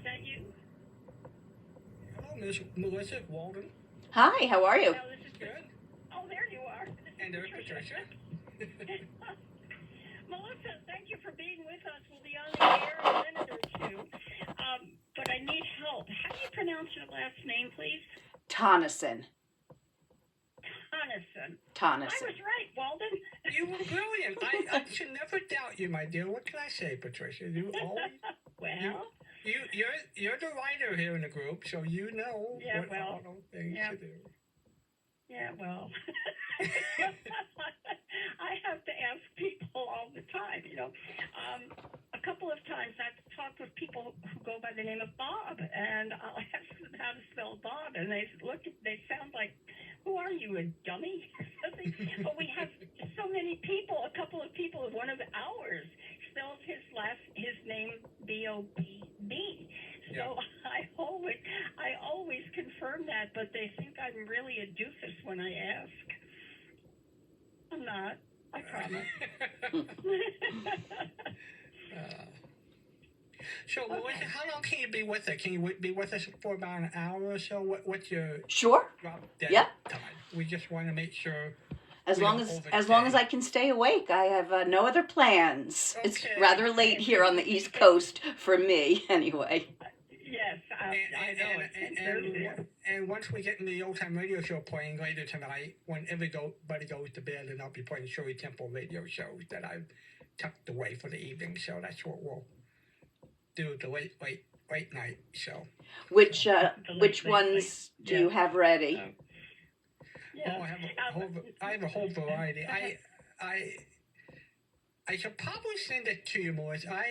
is that you? Hello, Miss Melissa Walden. Hi, how are you? Oh, this is Good. Oh, there you are. And there's Patricia. Melissa, thank you for being with us. We'll be on the air in a minute or two. But I need help. How do you pronounce your last name, please? Tonneson. Tonneson. I Tonneson. was right, Walden. You were brilliant. I should never doubt you, my dear. What can I say, Patricia? You always. Well, You're the writer here in the group, so you know Yeah, what well, all those things yeah. to do. yeah, well. I have to ask people all the time, you know. A couple of times I've talked with people who go by the name of Bob, and I'll ask them how to spell Bob, and they sound like, who are you, a dummy? But we have so many people. A couple of people, one of ours spells his name B-O-B-B. So Yeah. I always confirm that, but they think I'm really a doofus when I ask. I'm not. I promise. So, Melissa, how long can you be with us? Can you be with us for about an hour or so? What's your Sure. drop dead Yeah. time? We just want to make sure. As we long don't as long as overstay. I can stay awake, I have no other plans. It's Okay. rather late here on the East Coast for me, anyway. Yes, I know. It's Thursday. And once we get in the Old Time Radio Show playing later tonight, when everybody goes to bed, and I'll be playing Shirley Temple radio shows that I've tucked away for the evening. So that's what we'll do, the late night show. Which late ones night, do yeah. you have ready? Yeah. Oh, I have a whole variety. I should probably send it to you, Melissa.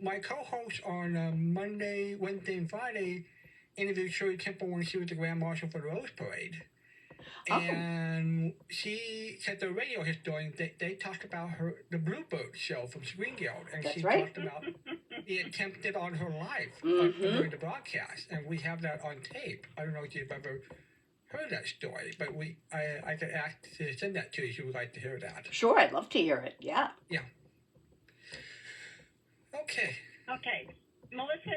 My co-host on Monday, Wednesday, and Friday interviewed Shirley Temple when she was the Grand Marshal for the Rose Parade. Oh. And she said the radio historian, they talked about the Bluebird show from Screen Guild. And That's she right. talked about the attempted on her life Mhm. during the broadcast. And we have that on tape. I don't know if you've ever heard that story, but I could ask to send that to you if you would like to hear that. Sure, I'd love to hear it. Yeah. Okay. Okay, Melissa,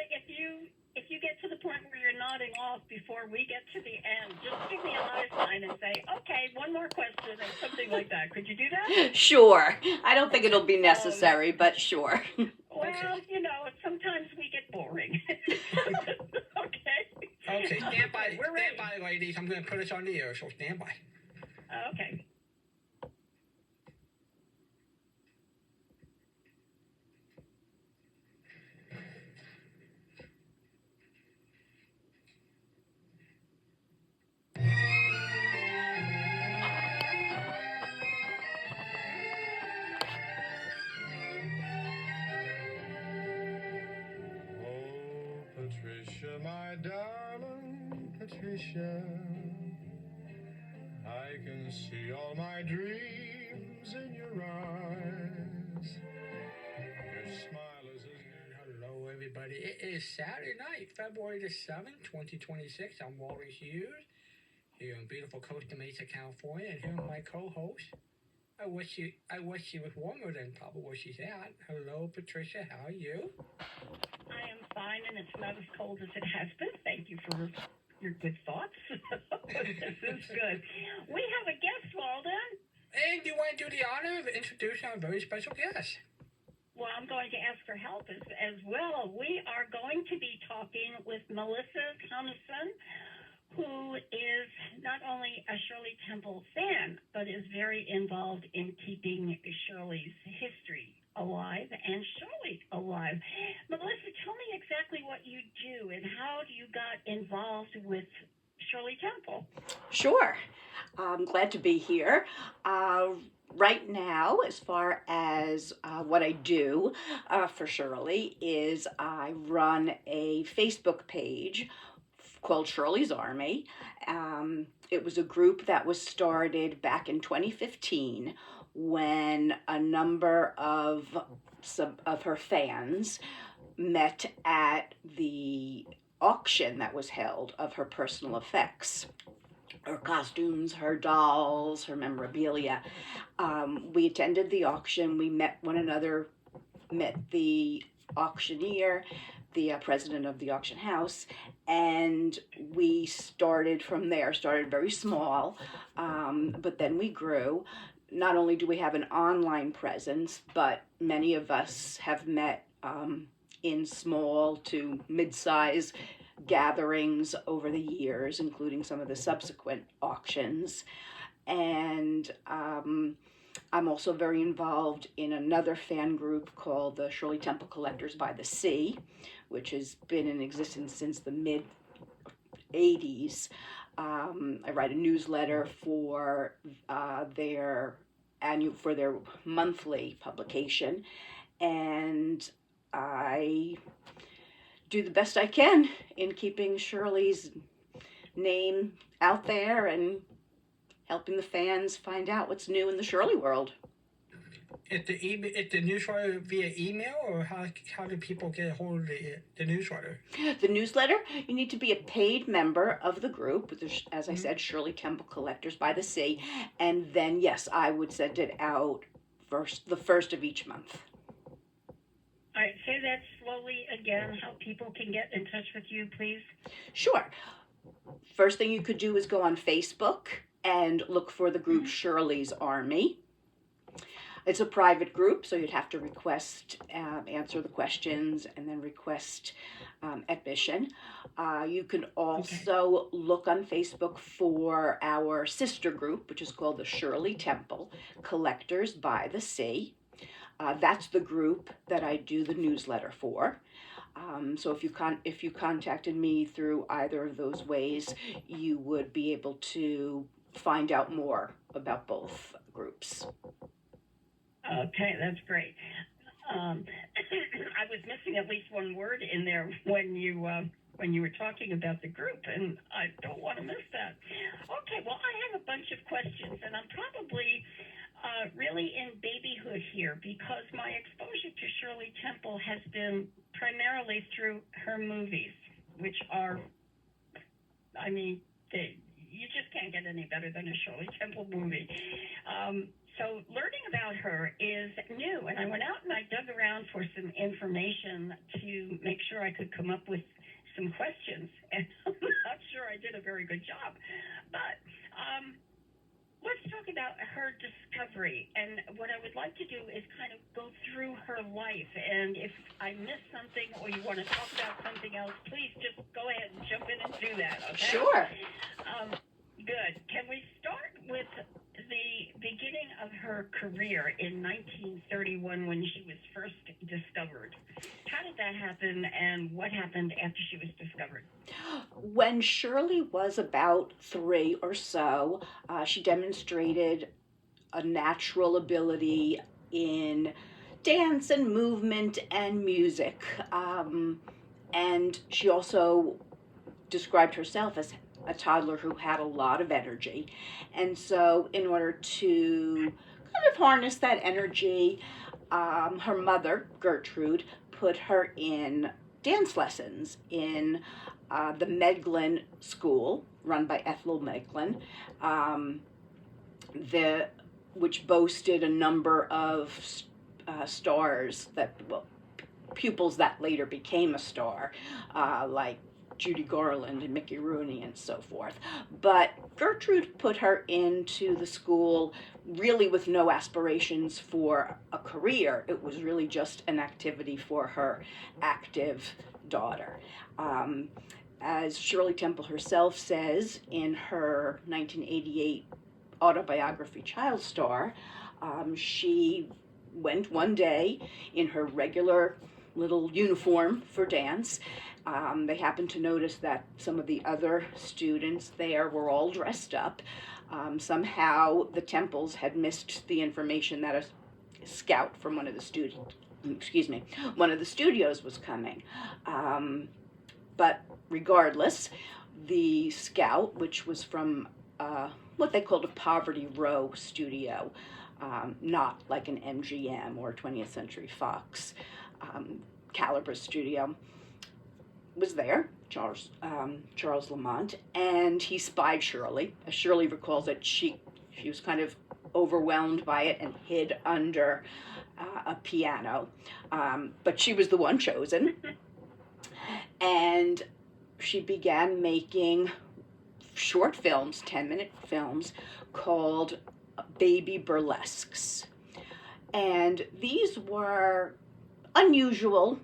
if you get to the point where you're nodding off before we get to the end, just give me a high sign and say, okay, one more question or something like that. Could you do that? Sure. I don't think it'll be necessary, but sure. Well, you know, sometimes we get boring. Okay. Okay, stand by, We're ready. ladies. I'm going to put us on the air, so stand by. Okay. Oh, Patricia, my darling Patricia, I can see all my dreams in your eyes. Your smile is as Hello, everybody. It is Saturday night, February the 7th, 2026. I'm Walter Hughes, here in beautiful Costa Mesa, California, and here with my co-host. I wish she was warmer than probably where she's at. Hello, Patricia. How are you? I am fine, and it's not as cold as it has been. Thank you for your good thoughts. This is good. We have a guest, Walden. And you want to do the honor of introducing our very special guest? Well, I'm going to ask for help as well. We are going to be talking with Melissa Tonneson, who is not only a Shirley Temple fan, but is very involved in keeping Shirley's history alive and Shirley alive. Melissa, tell me exactly what you do and how you got involved with Shirley Temple. Sure. I'm glad to be here. Right now, as far as what I do for Shirley, is I run a Facebook page called Shirley's Army. It was a group that was started back in 2015 when a number of her fans met at the auction that was held of her personal effects, her costumes, her dolls, her memorabilia. We attended the auction. We met one another, met the auctioneer. the president of the auction house, and we started from there. Started very small, but then we grew. Not only do we have an online presence, but many of us have met in small to mid-size gatherings over the years, including some of the subsequent auctions. And I'm also very involved in another fan group called the Shirley Temple Collectors by the Sea, which has been in existence since the mid 80s. I write a newsletter for their monthly publication, and I do the best I can in keeping Shirley's name out there and helping the fans find out what's new in the Shirley world. Is the newsletter via email, or how do people get a hold of the newsletter? The newsletter, you need to be a paid member of the group, as I said, Shirley Temple Collectors by the Sea, and then, yes, I would send it out the first of each month. All right, say that slowly again, how people can get in touch with you, please. Sure. First thing you could do is go on Facebook and look for the group Shirley's Army. It's a private group, so you'd have to request, answer the questions, and then request admission. You can also look on Facebook for our sister group, which is called the Shirley Temple Collectors by the Sea. That's the group that I do the newsletter for. So if you contacted me through either of those ways, you would be able to find out more about both groups. Okay, that's great. I was missing at least one word in there when you were talking about the group, and I don't want to miss that. Okay, well, I have a bunch of questions, and I'm probably really in babyhood here because my exposure to Shirley Temple has been primarily through her movies, which are, I mean, you just can't get any better than a Shirley Temple movie. So learning about her is new, and I went out and I dug around for some information to make sure I could come up with some questions, and I'm not sure I did a very good job. But let's talk about her discovery, and what I would like to do is kind of go through her life, and if I missed something or you want to talk about something else, please just go ahead and jump in and do that, okay? Sure. Good. Can we start with the beginning of her career in 1931 when she was first discovered? How did that happen, and what happened after she was discovered? When Shirley was about 3 or so, she demonstrated a natural ability in dance and movement and music. And she also described herself as a toddler who had a lot of energy. And so in order to kind of harness that energy, her mother, Gertrude, put her in dance lessons in the Meglin School, run by Ethel Meglin, which boasted a number of stars pupils that later became a star, like Judy Garland and Mickey Rooney and so forth. But Gertrude put her into the school really with no aspirations for a career. It was really just an activity for her active daughter. As Shirley Temple herself says in her 1988 autobiography, Child Star, she went one day in her regular little uniform for dance. They happened to notice that some of the other students there were all dressed up. Somehow the Temples had missed the information that a scout from one of the studios was coming. But regardless, the scout, which was from what they called a Poverty Row studio, not like an MGM or 20th Century Fox caliber studio, was there, Charles Lamont, and he spied Shirley. As Shirley recalls it, she was kind of overwhelmed by it and hid under a piano, but she was the one chosen. And she began making short films, 10-minute films, called baby burlesques. And these were unusual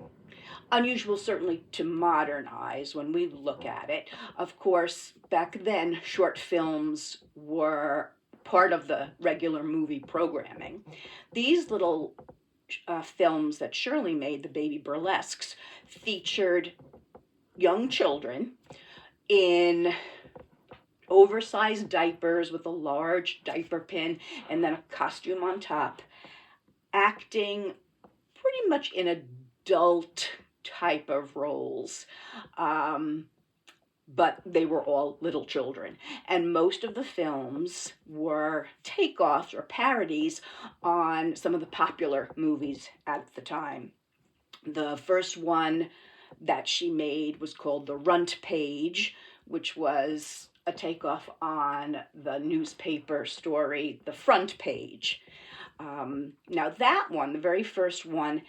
certainly to modern eyes when we look at it. Of course, back then, short films were part of the regular movie programming. These little films that Shirley made, the baby burlesques, featured young children in oversized diapers with a large diaper pin and then a costume on top, acting pretty much in adult type of roles. But they were all little children. And most of the films were takeoffs or parodies on some of the popular movies at the time. The first one that she made was called The Runt Page, which was a takeoff on the newspaper story, The Front Page. Now that one, the very first one,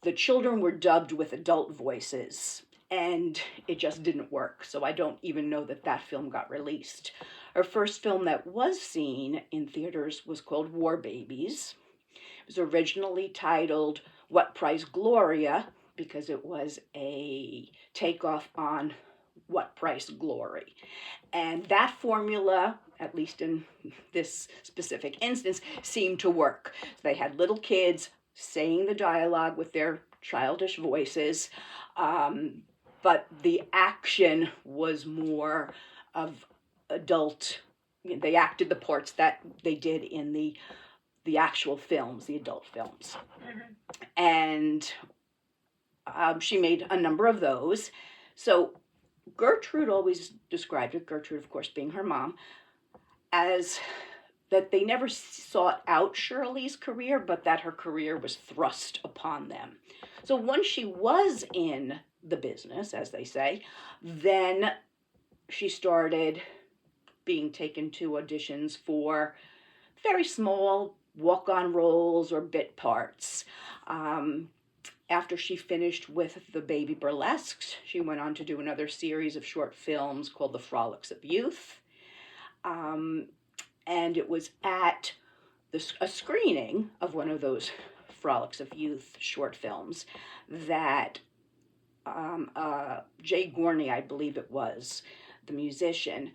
the children were dubbed with adult voices, and it just didn't work, so I don't even know that that film got released. Her first film that was seen in theaters was called War Babies. It was originally titled What Price Gloria, because it was a takeoff on What Price Glory. And that formula, at least in this specific instance, seemed to work. They had little kids saying the dialogue with their childish voices, but the action was more of adult. They acted the parts that they did in the actual films, the adult films. Mm-hmm. And she made a number of those. So Gertrude always described it, Gertrude, of course, being her mom, as that they never sought out Shirley's career, but that her career was thrust upon them. So once she was in the business, as they say, then she started being taken to auditions for very small walk-on roles or bit parts. After she finished with the Baby Burlesques, she went on to do another series of short films called The Frolics of Youth. And it was at a screening of one of those Frolics of Youth short films that Jay Gorney, I believe it was, the musician,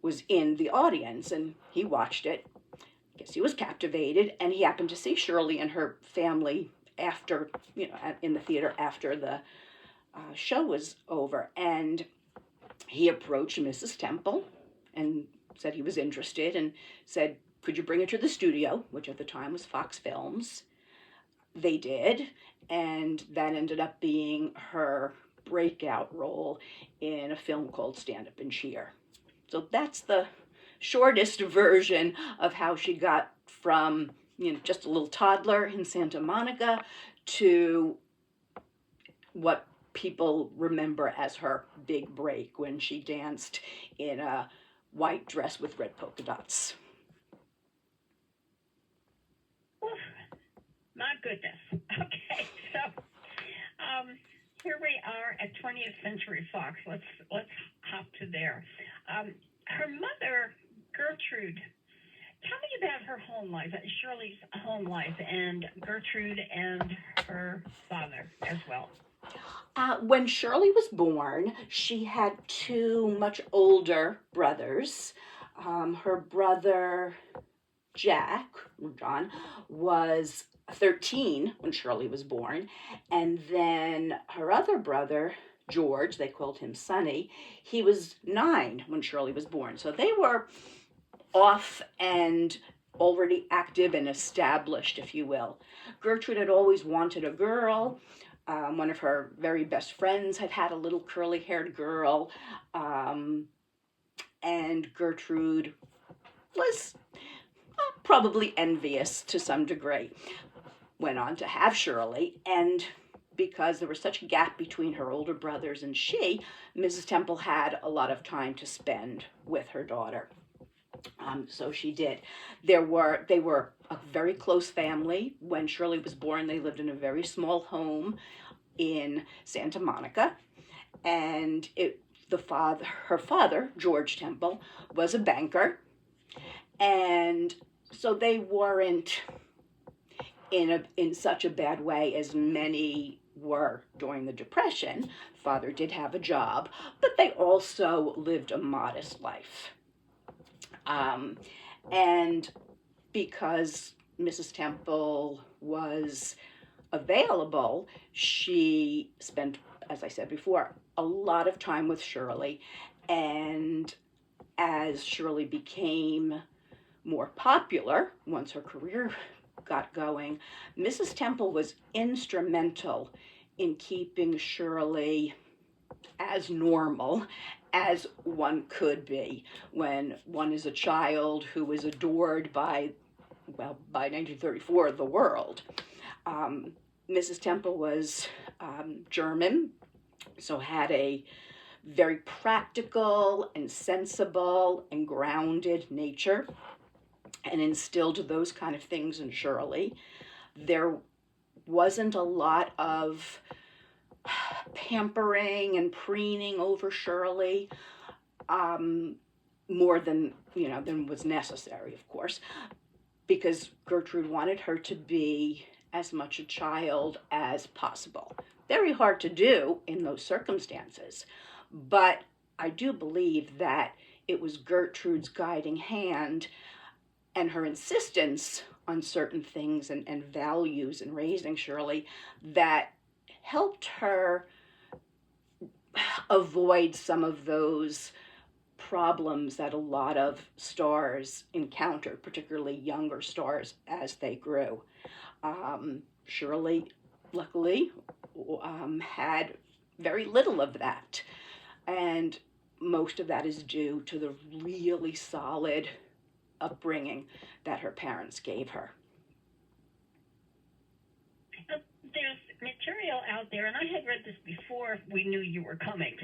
was in the audience, and he watched it. I guess he was captivated, and he happened to see Shirley and her family after, in the theater after the show was over, and he approached Mrs. Temple and said he was interested and said, could you bring her to the studio, which at the time was Fox Films. They did, and that ended up being her breakout role in a film called Stand Up and Cheer. So that's the shortest version of how she got from just a little toddler in Santa Monica to what people remember as her big break when she danced in a white dress with red polka dots. Oof, my goodness. Okay, so here we are at 20th Century Fox. Let's hop to there. Her mother, Gertrude, tell me about her home life, Shirley's home life, and Gertrude and her father as well. When Shirley was born, she had two much older brothers. Her brother, John, was 13 when Shirley was born. And then her other brother, George, they called him Sonny, he was 9 when Shirley was born. So they were off and already active and established, if you will. Gertrude had always wanted a girl. One of her very best friends had a little curly-haired girl, and Gertrude was probably envious to some degree. Went on to have Shirley, and because there was such a gap between her older brothers and she, Mrs. Temple had a lot of time to spend with her daughter. So she did. They were a very close family. When Shirley was born, they lived in a very small home in Santa Monica. and her father, George Temple, was a banker, and so they weren't in such a bad way as many were during the Depression. Father did have a job, but they also lived a modest life. And because Mrs. Temple was available, she spent, as I said before, a lot of time with Shirley. And as Shirley became more popular, once her career got going, Mrs. Temple was instrumental in keeping Shirley as normal as one could be when one is a child who is adored by 1934, the world. Mrs. Temple was German, so had a very practical and sensible and grounded nature, and instilled those kind of things in Shirley. There wasn't a lot of pampering and preening over Shirley, more than was necessary, of course, because Gertrude wanted her to be as much a child as possible. Very hard to do in those circumstances, but I do believe that it was Gertrude's guiding hand and her insistence on certain things and values in raising Shirley that helped her avoid some of those problems that a lot of stars encountered, particularly younger stars, as they grew. Shirley, luckily, had very little of that, and most of that is due to the really solid upbringing that her parents gave her. There's material out there, and I had read this before we knew you were coming.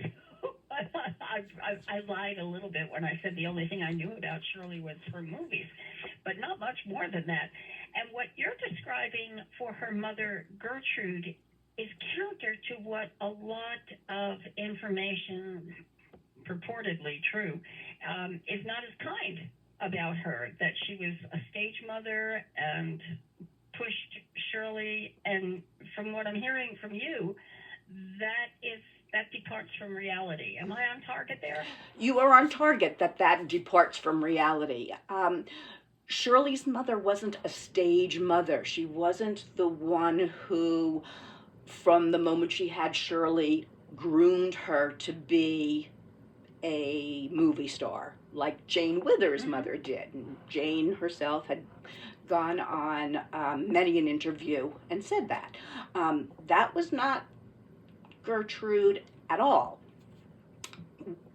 I lied a little bit when I said the only thing I knew about Shirley was her movies, but not much more than that. And what you're describing for her mother, Gertrude, is counter to what a lot of information, purportedly true, is not as kind about her, that she was a stage mother and pushed Shirley, and from what I'm hearing from you, that departs from reality. Am I on target there? You are on target that departs from reality. Shirley's mother wasn't a stage mother. She wasn't the one who, from the moment she had Shirley, groomed her to be a movie star, like Jane Withers' mother did. And Jane herself had gone on many an interview and said that. That was not Gertrude at all.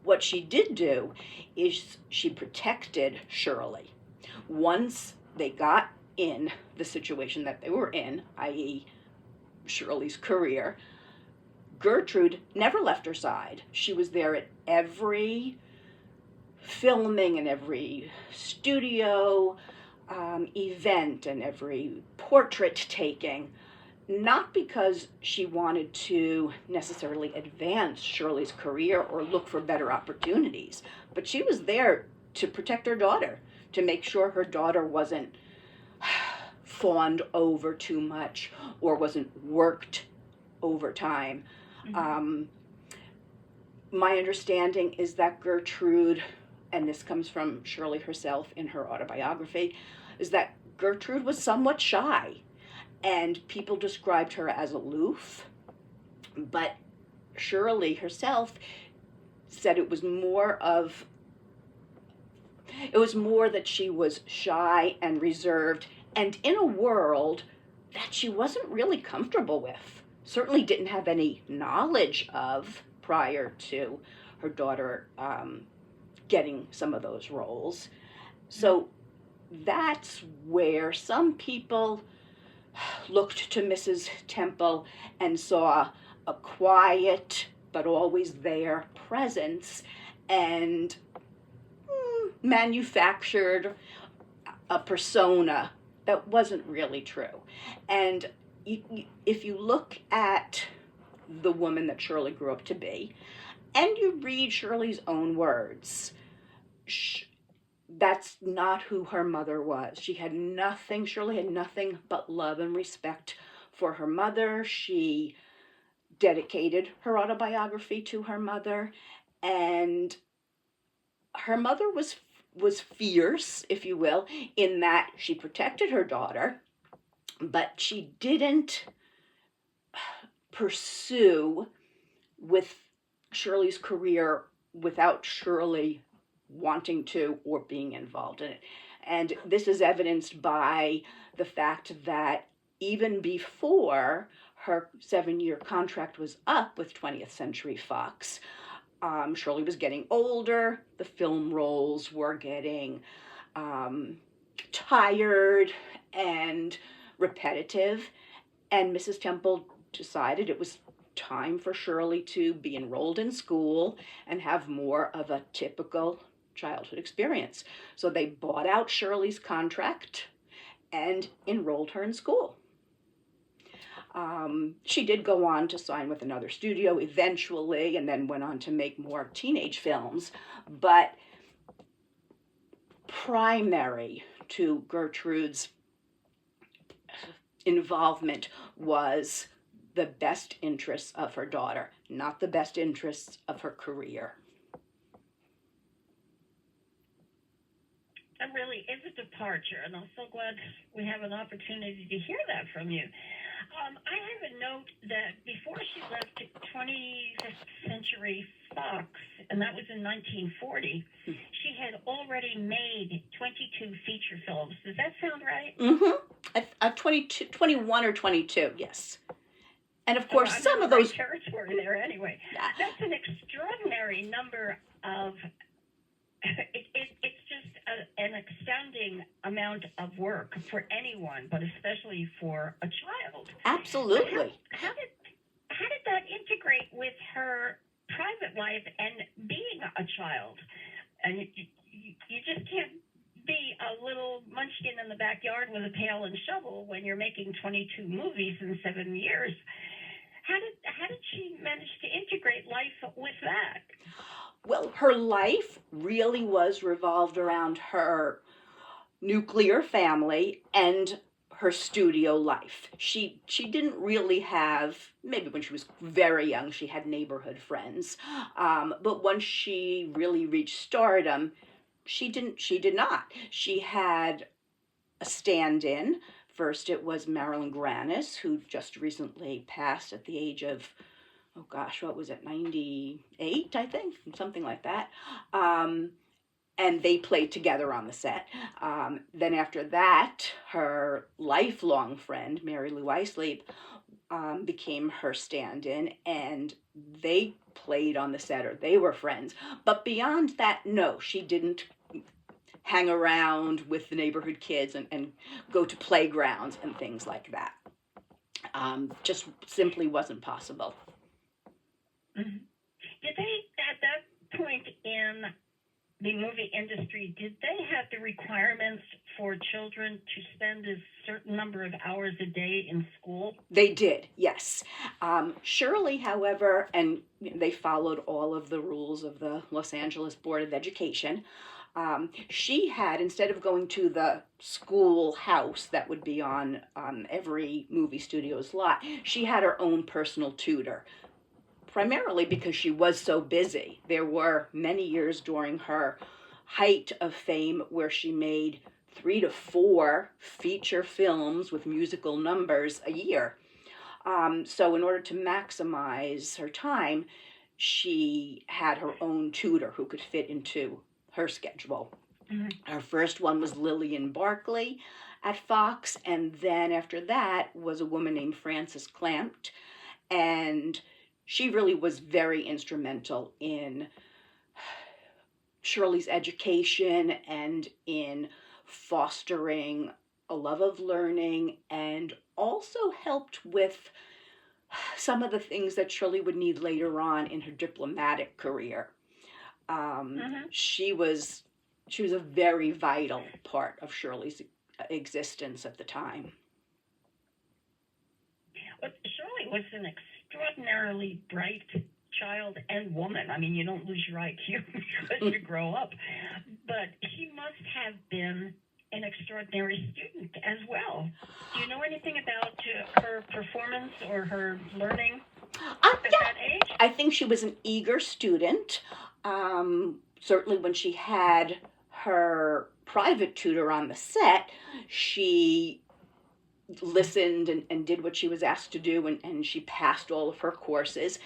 What she did do is she protected Shirley. Once they got in the situation that they were in, i.e. Shirley's career, Gertrude never left her side. She was there at every filming and every studio event and every portrait taking, not because she wanted to necessarily advance Shirley's career or look for better opportunities, but she was there to protect her daughter, to make sure her daughter wasn't fawned over too much or wasn't worked overtime. My understanding is that Gertrude, and this comes from Shirley herself in her autobiography, is that Gertrude was somewhat shy, and people described her as aloof, but Shirley herself said it was more that she was shy and reserved, and in a world that she wasn't really comfortable with, certainly didn't have any knowledge of prior to her daughter getting some of those roles. So that's where some people looked to Mrs. Temple and saw a quiet but always there presence and manufactured a persona that wasn't really true. And if you look at the woman that Shirley grew up to be, and you read Shirley's own words, that's not who her mother was. Shirley had nothing but love and respect for her mother. She dedicated her autobiography to her mother, and her mother was fierce, if you will, in that she protected her daughter, but she didn't pursue with Shirley's career without Shirley wanting to or being involved in it. And this is evidenced by the fact that even before her 7-year contract was up with 20th Century Fox, Shirley was getting older, the film roles were getting tired and repetitive, and Mrs. Temple decided it was time for Shirley to be enrolled in school and have more of a typical childhood experience. So they bought out Shirley's contract and enrolled her in school. She did go on to sign with another studio eventually, and then went on to make more teenage films. But primary to Gertrude's involvement was the best interests of her daughter, not the best interests of her career. That really is a departure, and I'm so glad we have an opportunity to hear that from you. I have a note that before she left 20th Century Fox, and that was in 1940, she had already made 22 feature films. Does that sound right? Mm-hmm. 21 or 22, yes. And of course, some of those territory there anyway. That's an extraordinary number of. It's just an astounding amount of work for anyone, but especially for a child. Absolutely. How did that integrate with her private life and being a child? And you just can't be a little munchkin in the backyard with a pail and shovel when you're making 22 movies in 7 years. How did she manage to integrate life with that? Well, her life really was revolved around her nuclear family and her studio life. She didn't really have, maybe when she was very young, she had neighborhood friends. But once she really reached stardom, she did not. She had a stand-in. First, it was Marilyn Granis, who just recently passed at the age of, 98, I think, something like that. And they played together on the set. Then after that, her lifelong friend, Mary Lou Isley, became her stand-in, and they played on the set, or they were friends. But beyond that, no, she didn't hang around with the neighborhood kids and go to playgrounds and things like that. Just simply wasn't possible. Mm-hmm. Did they, at that point in the movie industry, did they have the requirements for children to spend a certain number of hours a day in school? They did, yes. Shirley, however, and they followed all of the rules of the Los Angeles Board of Education, she had, instead of going to the school house that would be on every movie studio's lot, she had her own personal tutor, primarily because she was so busy. There were many years during her height of fame where she made 3 to 4 feature films with musical numbers a year. So in order to maximize her time, she had her own tutor who could fit into her schedule. Mm-hmm. Her first one was Lillian Barclay at Fox, and then after that was a woman named Frances Clampt, and she really was very instrumental in Shirley's education and in fostering a love of learning, and also helped with some of the things that Shirley would need later on in her diplomatic career. She was a very vital part of Shirley's existence at the time. Well, Shirley was an extraordinarily bright child and woman. I mean, you don't lose your IQ because you grow up. But she must have been an extraordinary student as well. Do you know anything about her performance or her learning at Yeah, that age? I think she was an eager student. Certainly when she had her private tutor on the set, she listened and did what she was asked to do, and she passed all of her courses.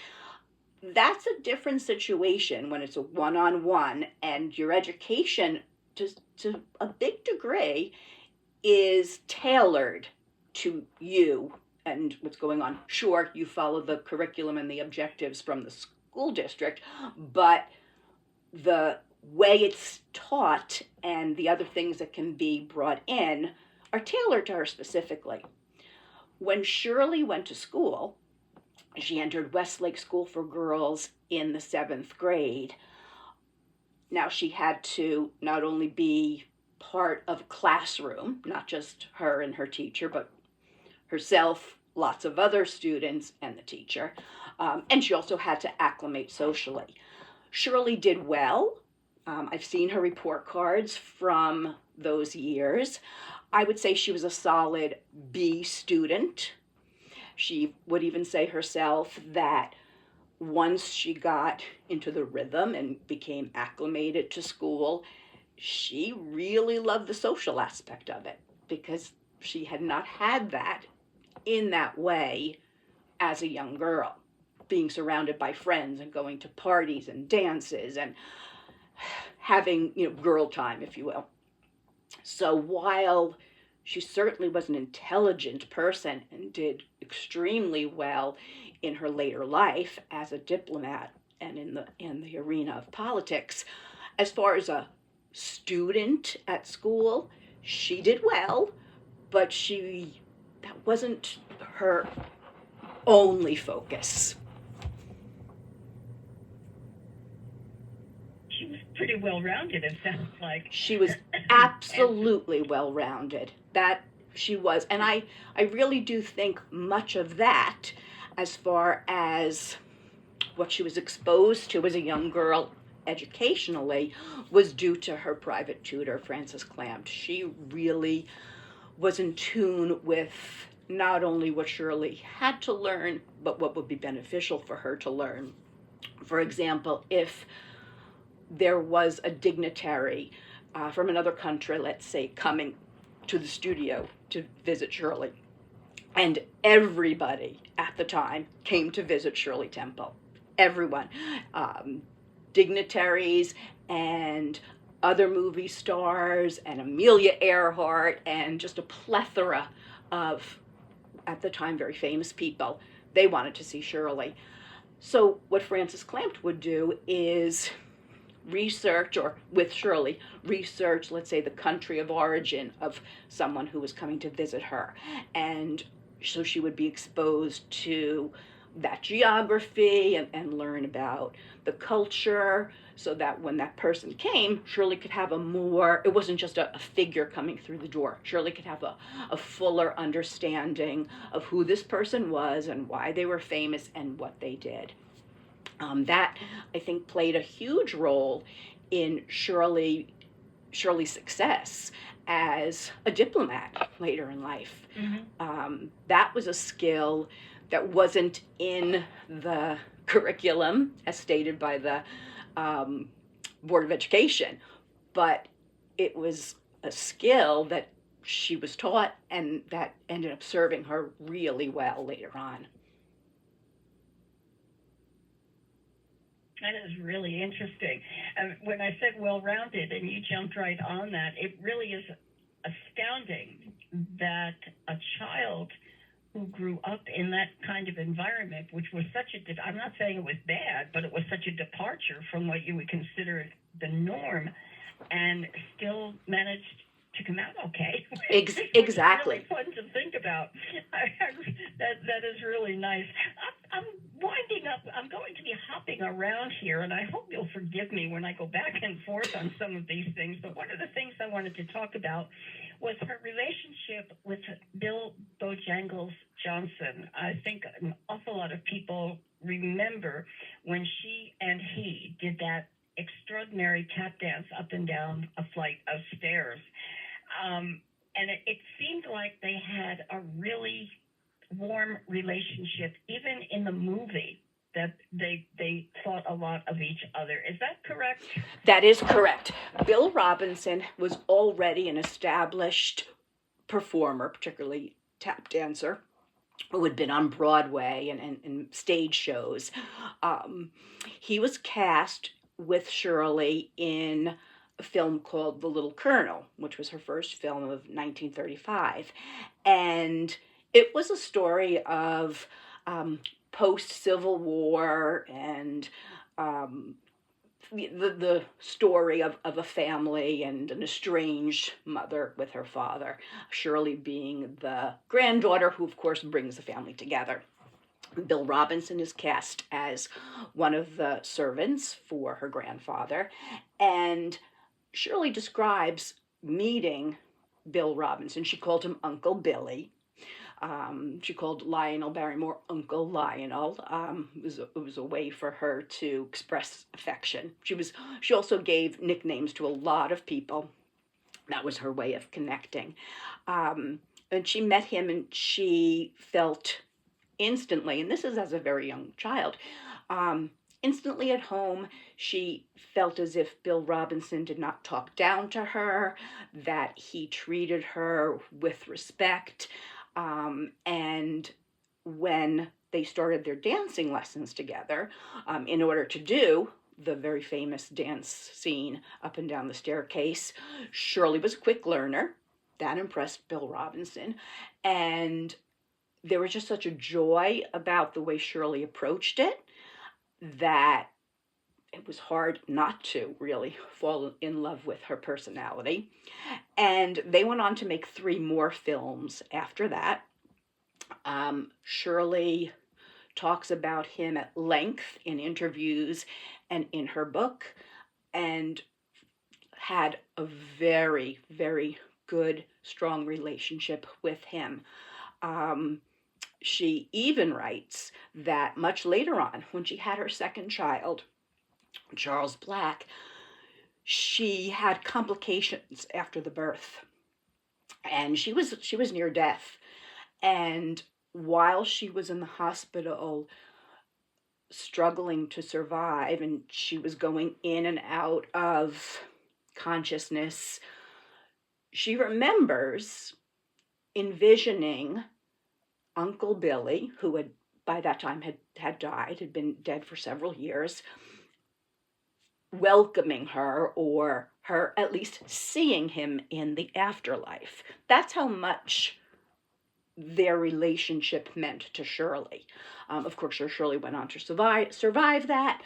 That's a different situation when it's a one-on-one, and your education, to a big degree, is tailored to you and what's going on. Sure, you follow the curriculum and the objectives from the school district, but the way it's taught and the other things that can be brought in are tailored to her specifically. When Shirley went to school, she entered Westlake School for Girls in the 7th grade. Now she had to not only be part of a classroom, not just her and her teacher, but herself, lots of other students, and the teacher. And she also had to acclimate socially. Shirley did well. I've seen her report cards from those years. I would say she was a solid B student. She would even say herself that once she got into the rhythm and became acclimated to school, she really loved the social aspect of it because she had not had that in that way as a young girl, being surrounded by friends and going to parties and dances and having, girl time, if you will. So while she certainly was an intelligent person and did extremely well in her later life as a diplomat and in the arena of politics, as far as a student at school, she did well, but that wasn't her only focus. She was pretty well-rounded, it sounds like. She was absolutely well-rounded. That she was. And I really do think much of that, as far as what she was exposed to as a young girl educationally, was due to her private tutor, Frances Clampt. She really was in tune with not only what Shirley had to learn, but what would be beneficial for her to learn. For example, if there was a dignitary from another country, let's say, coming to the studio to visit Shirley, and everybody at the time came to visit Shirley Temple. Everyone. Dignitaries and other movie stars and Amelia Earhart and just a plethora of, at the time, very famous people. They wanted to see Shirley. So what Frances Clampt would do is research, or with Shirley, research, let's say, the country of origin of someone who was coming to visit her. And so she would be exposed to that geography and learn about the culture, so that when that person came, Shirley could have it wasn't just a figure coming through the door. Shirley could have a fuller understanding of who this person was and why they were famous and what they did. That, I think, played a huge role in Shirley's success as a diplomat later in life. Mm-hmm. That was a skill that wasn't in the curriculum as stated by the Board of Education, but it was a skill that she was taught and that ended up serving her really well later on. That is really interesting. When I said well-rounded and you jumped right on that, it really is astounding that a child who grew up in that kind of environment, which was I'm not saying it was bad, but it was such a departure from what you would consider the norm, and still managed to come out okay. Exactly. It's really fun to think about. That is really nice. I'm winding up. I'm going to be hopping around here, and I hope you'll forgive me when I go back and forth on some of these things. But one of the things I wanted to talk about was her relationship with Bill Bojangles Johnson. I think an awful lot of people remember when she and he did that extraordinary tap dance up and down a flight of stairs. And it seemed like they had a really warm relationship, even in the movie, that they thought a lot of each other. Is that correct? That is correct. Bill Robinson was already an established performer, particularly tap dancer, who had been on Broadway and stage shows. He was cast with Shirley in a film called The Little Colonel, which was her first film of 1935. And it was a story of post-Civil War and the story of a family and an estranged mother with her father, Shirley being the granddaughter who, of course, brings the family together. Bill Robinson is cast as one of the servants for her grandfather, and Shirley describes meeting Bill Robinson. She called him Uncle Billy. She called Lionel Barrymore Uncle Lionel. It was a way for her to express affection. She also gave nicknames to a lot of people. That was her way of connecting. And she met him, and she felt instantly, and this is as a very young child, instantly at home. She felt as if Bill Robinson did not talk down to her, that he treated her with respect. And when they started their dancing lessons together, in order to do the very famous dance scene up and down the staircase, Shirley was a quick learner. That impressed Bill Robinson. And there was just such a joy about the way Shirley approached it that it was hard not to really fall in love with her personality. And they went on to make 3 more films after that. Shirley talks about him at length in interviews and in her book, and had a very, very good, strong relationship with him. She even writes that much later on, when she had her second child, Charles Black, she had complications after the birth, and she was near death. And while she was in the hospital struggling to survive, and she was going in and out of consciousness, she remembers envisioning Uncle Billy, who had by that time had died, had been dead for several years, welcoming her, or her at least seeing him in the afterlife. That's how much their relationship meant to Shirley. Of course, Shirley went on to survive that,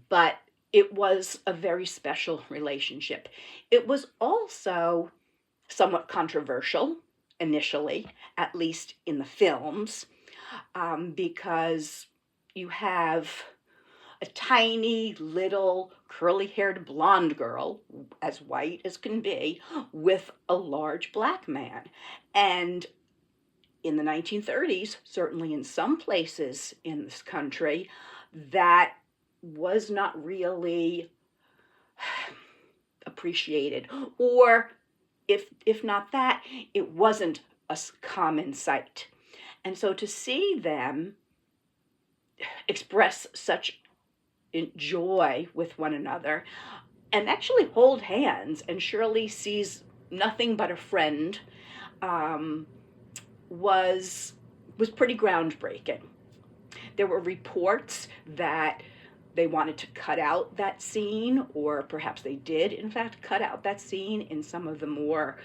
but it was a very special relationship. It was also somewhat controversial initially, at least in the films, because you have a tiny little curly-haired blonde girl, as white as can be, with a large black man. And in the 1930s, certainly in some places in this country, that was not really appreciated, or if not that, it wasn't a common sight. And so to see them express such joy with one another and actually hold hands, and Shirley sees nothing but a friend, was pretty groundbreaking. There were reports that they wanted to cut out that scene, or perhaps they did, in fact, cut out that scene in some of the more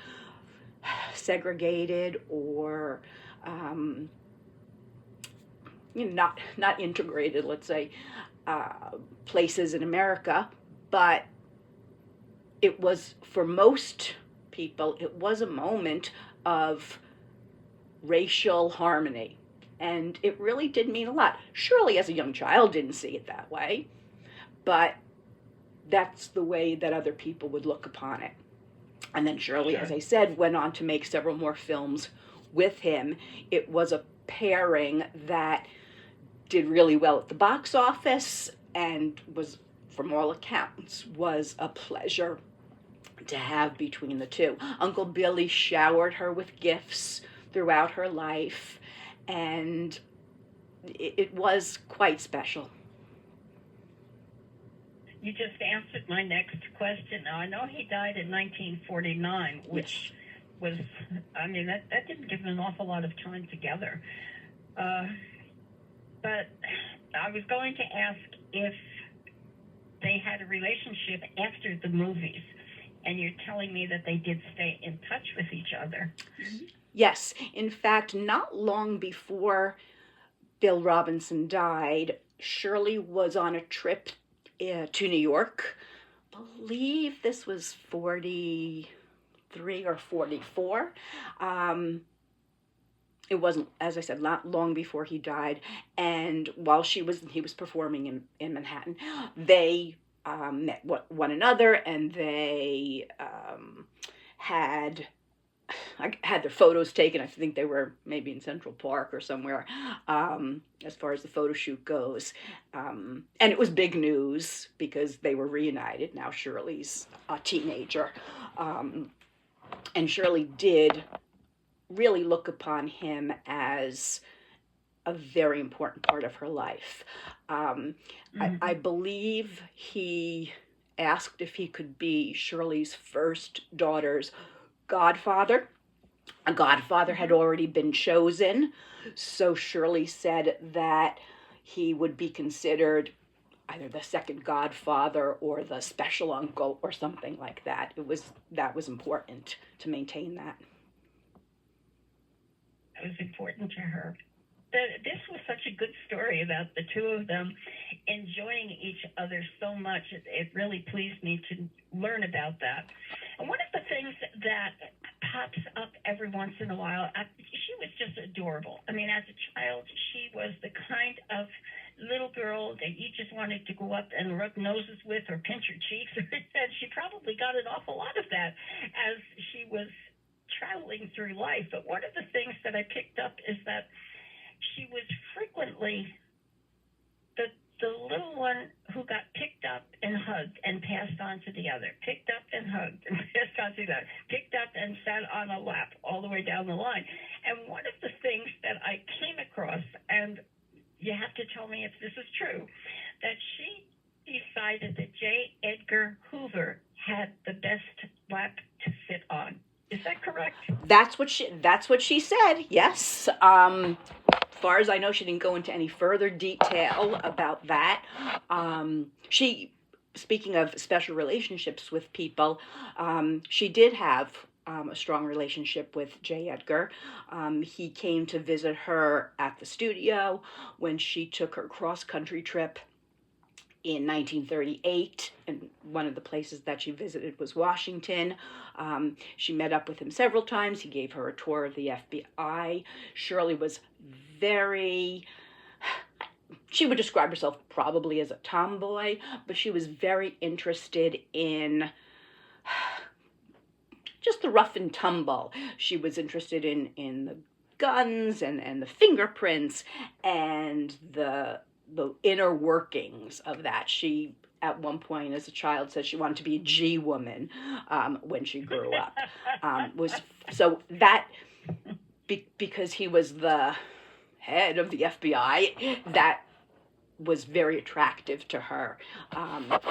segregated or not integrated, let's say, places in America. But it was, for most people, it was a moment of racial harmony. And it really did mean a lot. Shirley, as a young child, didn't see it that way, but that's the way that other people would look upon it. And then Shirley, as I said, went on to make several more films with him. It was a pairing that did really well at the box office and was, from all accounts, was a pleasure to have between the two. Uncle Billy showered her with gifts throughout her life, and it was quite special. You just answered my next question. Now, I know he died in 1949, which was, I mean, that didn't give him an awful lot of time together. But I was going to ask if they had a relationship after the movies, and you're telling me that they did stay in touch with each other. Yes. In fact, not long before Bill Robinson died, Shirley was on a trip to New York. I believe this was 43 or 44. It wasn't, as I said, not long before he died. And while he was performing in Manhattan, they met one another, and they had their photos taken. I think they were maybe in Central Park or somewhere, as far as the photo shoot goes. And it was big news because they were reunited. Now Shirley's a teenager. And Shirley did really look upon him as a very important part of her life. I believe he asked if he could be Shirley's first daughter's godfather. A godfather had already been chosen, so Shirley said that he would be considered either the second godfather or the special uncle or something like that. That was important to maintain that. It was important to her. This was such a good story about the two of them enjoying each other so much. It really pleased me to learn about that. And one of the things that pops up every once in a while, she was just adorable. I mean, as a child, she was the kind of little girl that you just wanted to go up and rub noses with or pinch her cheeks. And she probably got an awful lot of that as she was traveling through life. But one of the things that I picked up is that she was frequently the little one who got picked up and hugged and passed on to the other, picked up and hugged and passed on to the other, picked up and sat on a lap all the way down the line. And one of the things that I came across, and you have to tell me if this is true, that she decided that J. Edgar Hoover had the best lap to sit on. Is that correct? That's what she said. Yes. As far as I know, she didn't go into any further detail about that. Speaking of special relationships with people, she did have a strong relationship with J. Edgar. He came to visit her at the studio when she took her cross-country trip in 1938, and one of the places that she visited was Washington. She met up with him several times. He gave her a tour of the FBI. Shirley was she would describe herself probably as a tomboy, but she was very interested in just the rough and tumble. She was interested in the guns and the fingerprints and the inner workings of that. She, at one point as a child, said she wanted to be a G-woman when she grew up. Because he was the head of the FBI, that was very attractive to her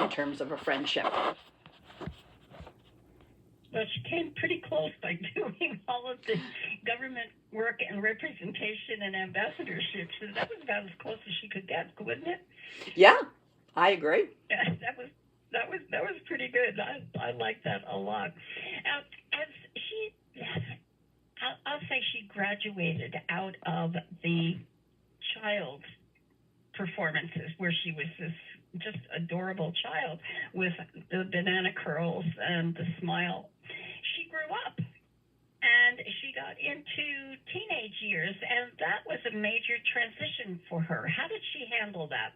in terms of a friendship. Well, she came pretty close by doing all of the government work and representation and ambassadorships, and that was about as close as she could get, wouldn't it? Yeah, I agree. Yeah, that was pretty good. I like that a lot. I'll say she graduated out of the child performances where she was this just adorable child with the banana curls and the smile. She grew up and she got into teenage years, and that was a major transition for her. How did she handle that?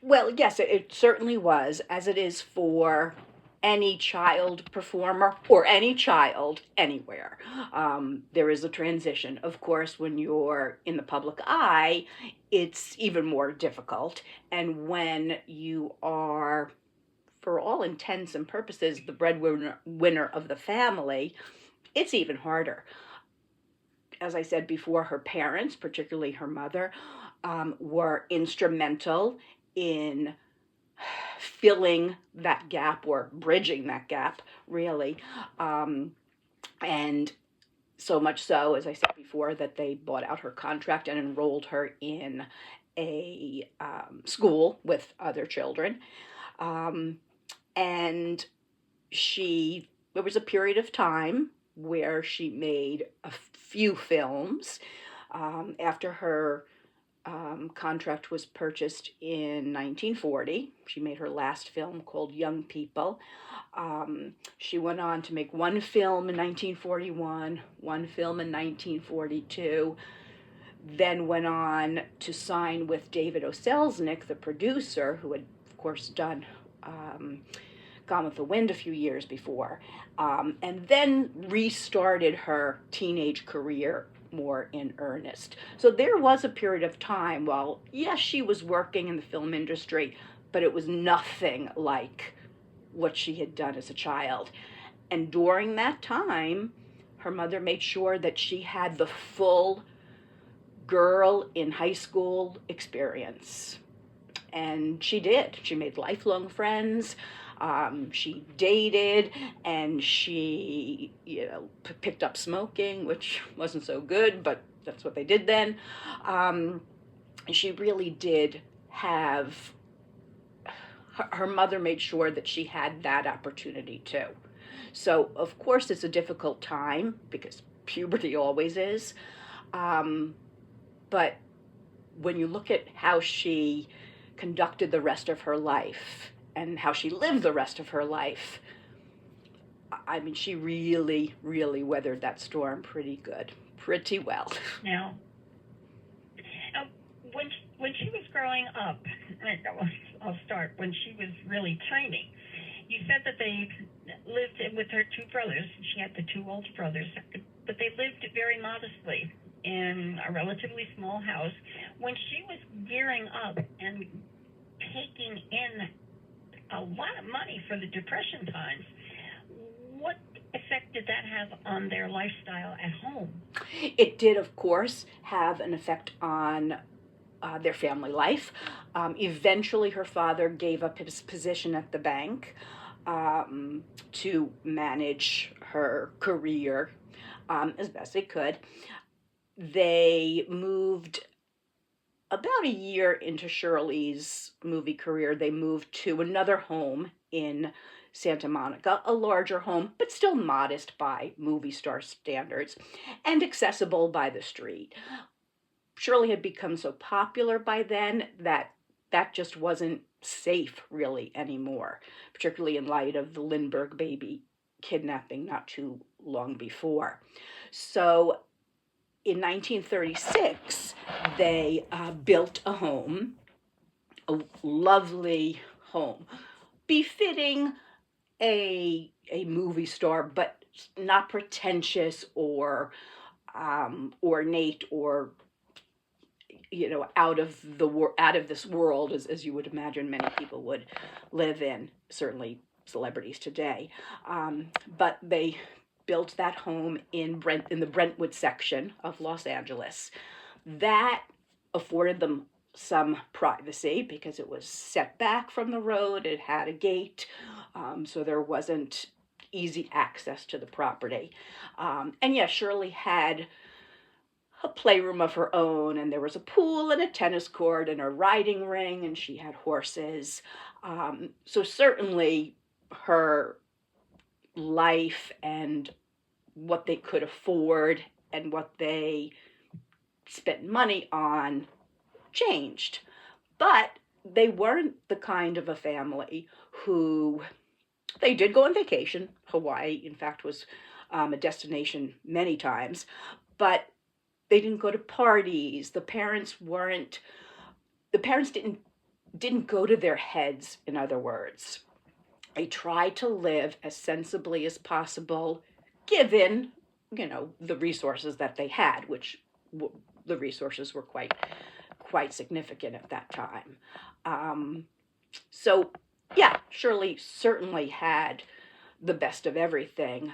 Well, yes, it certainly was, as it is for any child performer or any child anywhere. There is a transition. Of course, when you're in the public eye, it's even more difficult. And when you are, for all intents and purposes, the breadwinner of the family, it's even harder. As I said before, her parents, particularly her mother, were instrumental in filling that gap or bridging that gap, really. And so much so, as I said before, that they bought out her contract and enrolled her in a school with other children. And there was a period of time where she made a few films. After her contract was purchased in 1940. She made her last film called Young People. She went on to make one film in 1941, one film in 1942, then went on to sign with David O. Selznick, the producer, who had, of course, done Gone with the Wind a few years before, and then restarted her teenage career more in earnest. So there was a period of time while, yes, she was working in the film industry, but it was nothing like what she had done as a child. And during that time, her mother made sure that she had the full girl in high school experience. And she did. She made lifelong friends. She dated, and she, picked up smoking, which wasn't so good, but that's what they did then. She really did have, her mother made sure that she had that opportunity too. So, of course, it's a difficult time, because puberty always is. But when you look at how she conducted the rest of her life, and how she lived the rest of her life, I mean, she really, really weathered that storm pretty well. Now, when she was growing up, I'll start, when she was really tiny, you said that they lived with her two brothers. She had the two older brothers, but they lived very modestly in a relatively small house. When she was gearing up and taking in a lot of money for the Depression times, what effect did that have on their lifestyle at home? It did, of course, have an effect on their family life. Eventually, her father gave up his position at the bank to manage her career as best they could. They moved about a year into Shirley's movie career. They moved to another home in Santa Monica, a larger home, but still modest by movie star standards and accessible by the street. Shirley had become so popular by then that just wasn't safe really anymore, particularly in light of the Lindbergh baby kidnapping not too long before. So in 1936, they built a home, a lovely home, befitting a movie star, but not pretentious or ornate or out of this world, as you would imagine many people would live in, certainly celebrities today. But they built that home in the Brentwood section of Los Angeles. That afforded them some privacy because it was set back from the road. It had a gate, so there wasn't easy access to the property. And yes, Shirley had a playroom of her own, and there was a pool and a tennis court and a riding ring, and she had horses. So certainly her life and what they could afford and what they spent money on changed. But they weren't the kind of a family who, they did go on vacation. Hawaii, in fact, was a destination many times, but they didn't go to parties. The parents didn't go to their heads, in other words. They tried to live as sensibly as possible, given, the resources that they had, which the resources were quite significant at that time. So, yeah, Shirley certainly had the best of everything,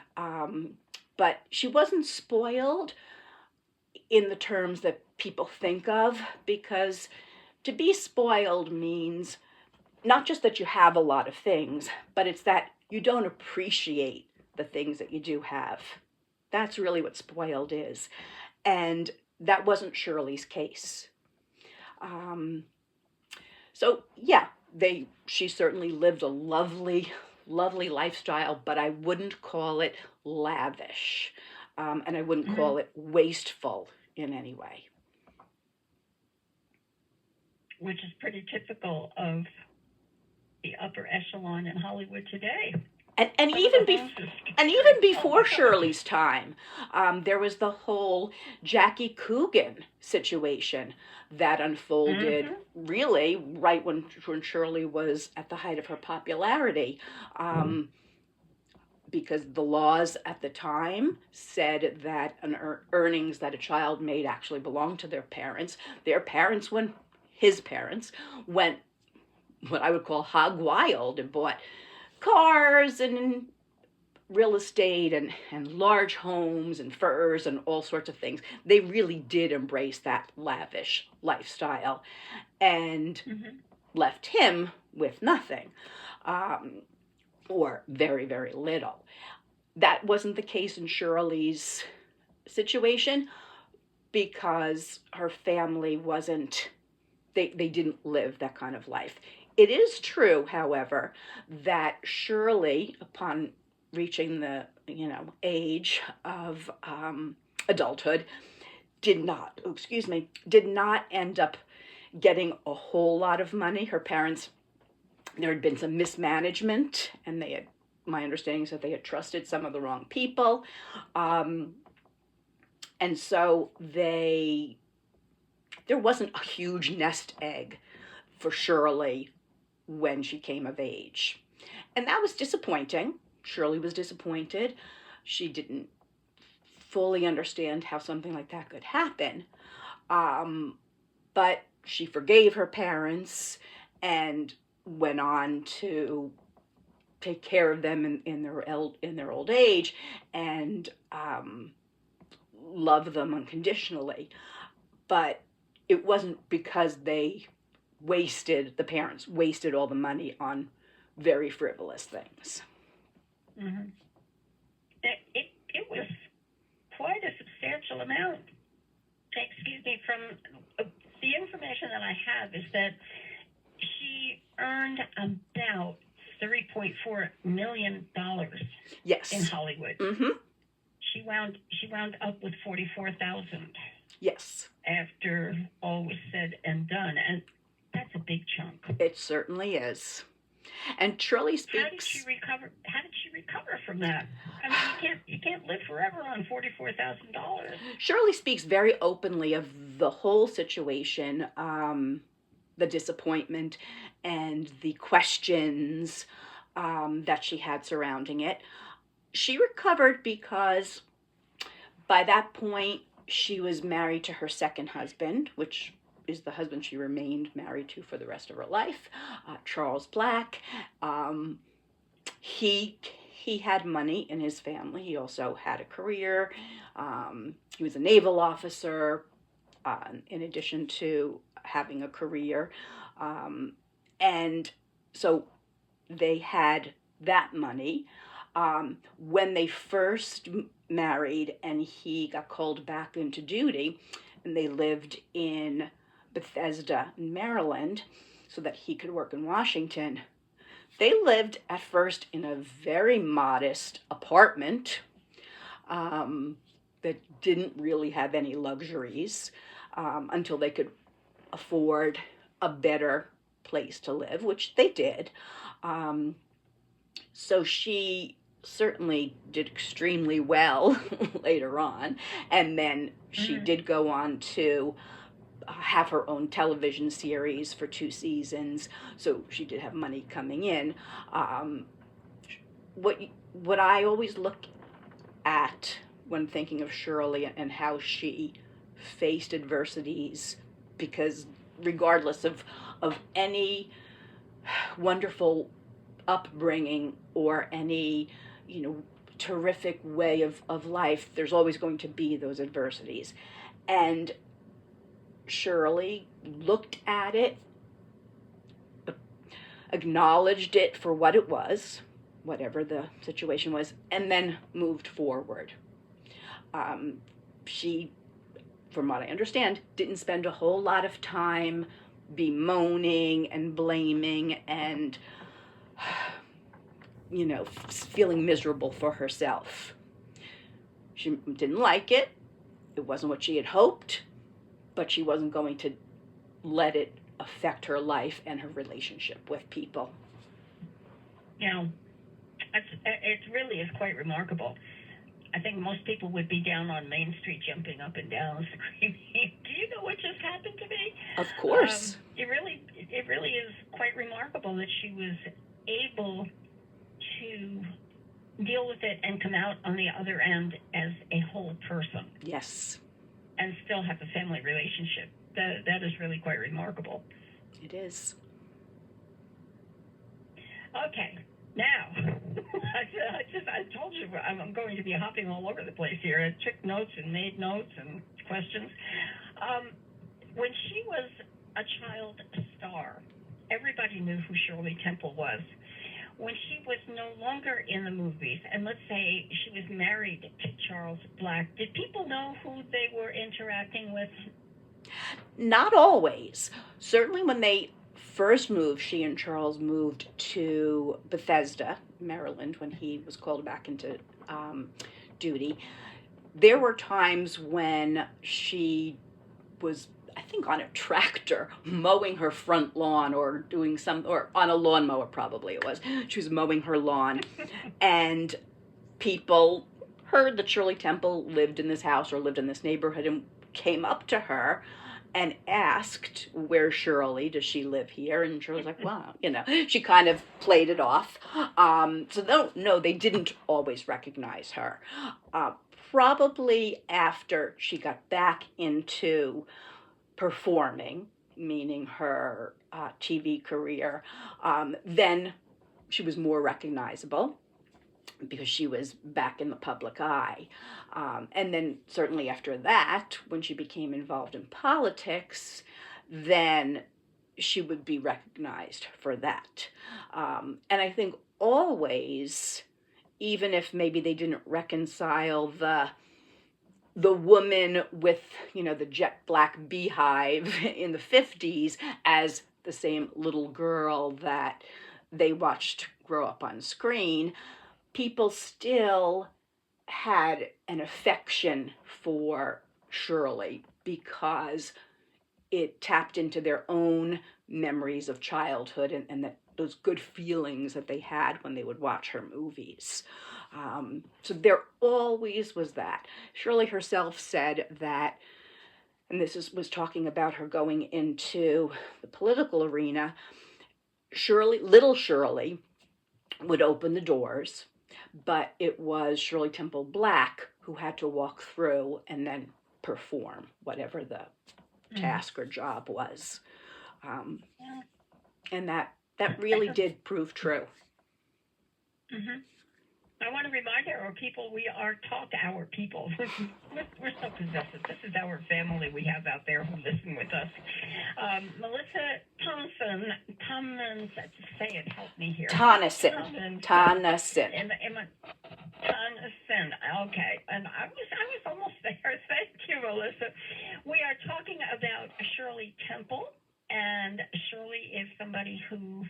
but she wasn't spoiled in the terms that people think of, because to be spoiled means not just that you have a lot of things, but it's that you don't appreciate the things that you do have. That's really what spoiled is. And that wasn't Shirley's case. So yeah, she certainly lived a lovely lifestyle, but I wouldn't call it lavish, and I wouldn't call it wasteful in any way. Which is pretty typical of the upper echelon in Hollywood today. And even before Shirley's time, there was the whole Jackie Coogan situation that unfolded really right when Shirley was at the height of her popularity, because the laws at the time said that earnings that a child made actually belonged to their parents. His parents went what I would call hog wild and bought cars and real estate and large homes and furs and all sorts of things. They really did embrace that lavish lifestyle and left him with nothing, or very, very little. That wasn't the case in Shirley's situation, because her family they didn't live that kind of life. It is true, however, that Shirley, upon reaching the age of adulthood, did not end up getting a whole lot of money. Her parents, there had been some mismanagement, and my understanding is that they had trusted some of the wrong people, and so there wasn't a huge nest egg for Shirley when she came of age. And that was disappointing. Shirley was disappointed. She didn't fully understand how something like that could happen. But she forgave her parents and went on to take care of them in their old age, and love them unconditionally. But it wasn't because the parents wasted all the money on very frivolous things. It was quite a substantial amount. From the information that I have is that she earned about $3.4 million. Yes. In Hollywood. She wound up with 44,000. Yes. After all was said and done, and that's a big chunk. It certainly is. And Shirley speaks. How did she recover from that? I mean, you can't live forever on $44,000. Shirley speaks very openly of the whole situation, the disappointment and the questions that she had surrounding it. She recovered because by that point she was married to her second husband, which is the husband she remained married to for the rest of her life, Charles Black. He had money in his family. He also had a career. He was a naval officer, in addition to having a career. And so they had that money. When they first married and he got called back into duty, and they lived in Bethesda, Maryland, so that he could work in Washington, they lived at first in a very modest apartment that didn't really have any luxuries, until they could afford a better place to live, which they did. So she certainly did extremely well later on. And then she did go on to have her own television series for 2 seasons, so she did have money coming in. Um, what I always look at when thinking of Shirley and how she faced adversities, because regardless of any wonderful upbringing or any, terrific way of life, there's always going to be those adversities. And Shirley looked at it, acknowledged it for what it was, whatever the situation was, and then moved forward. She, from what I understand, didn't spend a whole lot of time bemoaning and blaming and, feeling miserable for herself. She didn't like it. It wasn't what she had hoped, but she wasn't going to let it affect her life and her relationship with people. It really is quite remarkable. I think most people would be down on Main Street jumping up and down, screaming, "Do you know what just happened to me?" Of course. It really is quite remarkable that she was able to deal with it and come out on the other end as a whole person. Yes. And still have a family relationship. That is really quite remarkable. It is. Okay, now, I told you I'm going to be hopping all over the place here. I took notes and made notes and questions. When she was a child star, everybody knew who Shirley Temple was. When she was no longer in the movies, and let's say she was married to Charles Black, did people know who they were interacting with? Not always. Certainly when they first moved, she and Charles moved to Bethesda, Maryland, when he was called back into duty. There were times when she was, I think, on a tractor mowing her front lawn or or on a lawnmower, probably it was. She was mowing her lawn, and people heard that Shirley Temple lived in this house or lived in this neighborhood and came up to her and asked, "Where's Shirley? Does she live here?" And Shirley's like, "Wow," she kind of played it off. So they didn't always recognize her. Probably after she got back into performing, meaning her TV career, then she was more recognizable because she was back in the public eye. And then certainly after that, when she became involved in politics, then she would be recognized for that. And I think always, even if maybe they didn't reconcile the woman with, the jet black beehive in the 50s as the same little girl that they watched grow up on screen, people still had an affection for Shirley because it tapped into their own memories of childhood and those good feelings that they had when they would watch her movies. So there always was that. Shirley herself said that, and this was talking about her going into the political arena, little Shirley would open the doors, but it was Shirley Temple Black who had to walk through and then perform whatever the task or job was. And that really did prove true. Mm-hmm. I want to remind our people we are Talk Hour people. We're so possessive. This is our family we have out there who listen with us. Melissa Thompson, say it, help me here. Tonneson. Tonneson. Okay. And I was almost there. Thank you, Melissa. We are talking about Shirley Temple, and Shirley is somebody who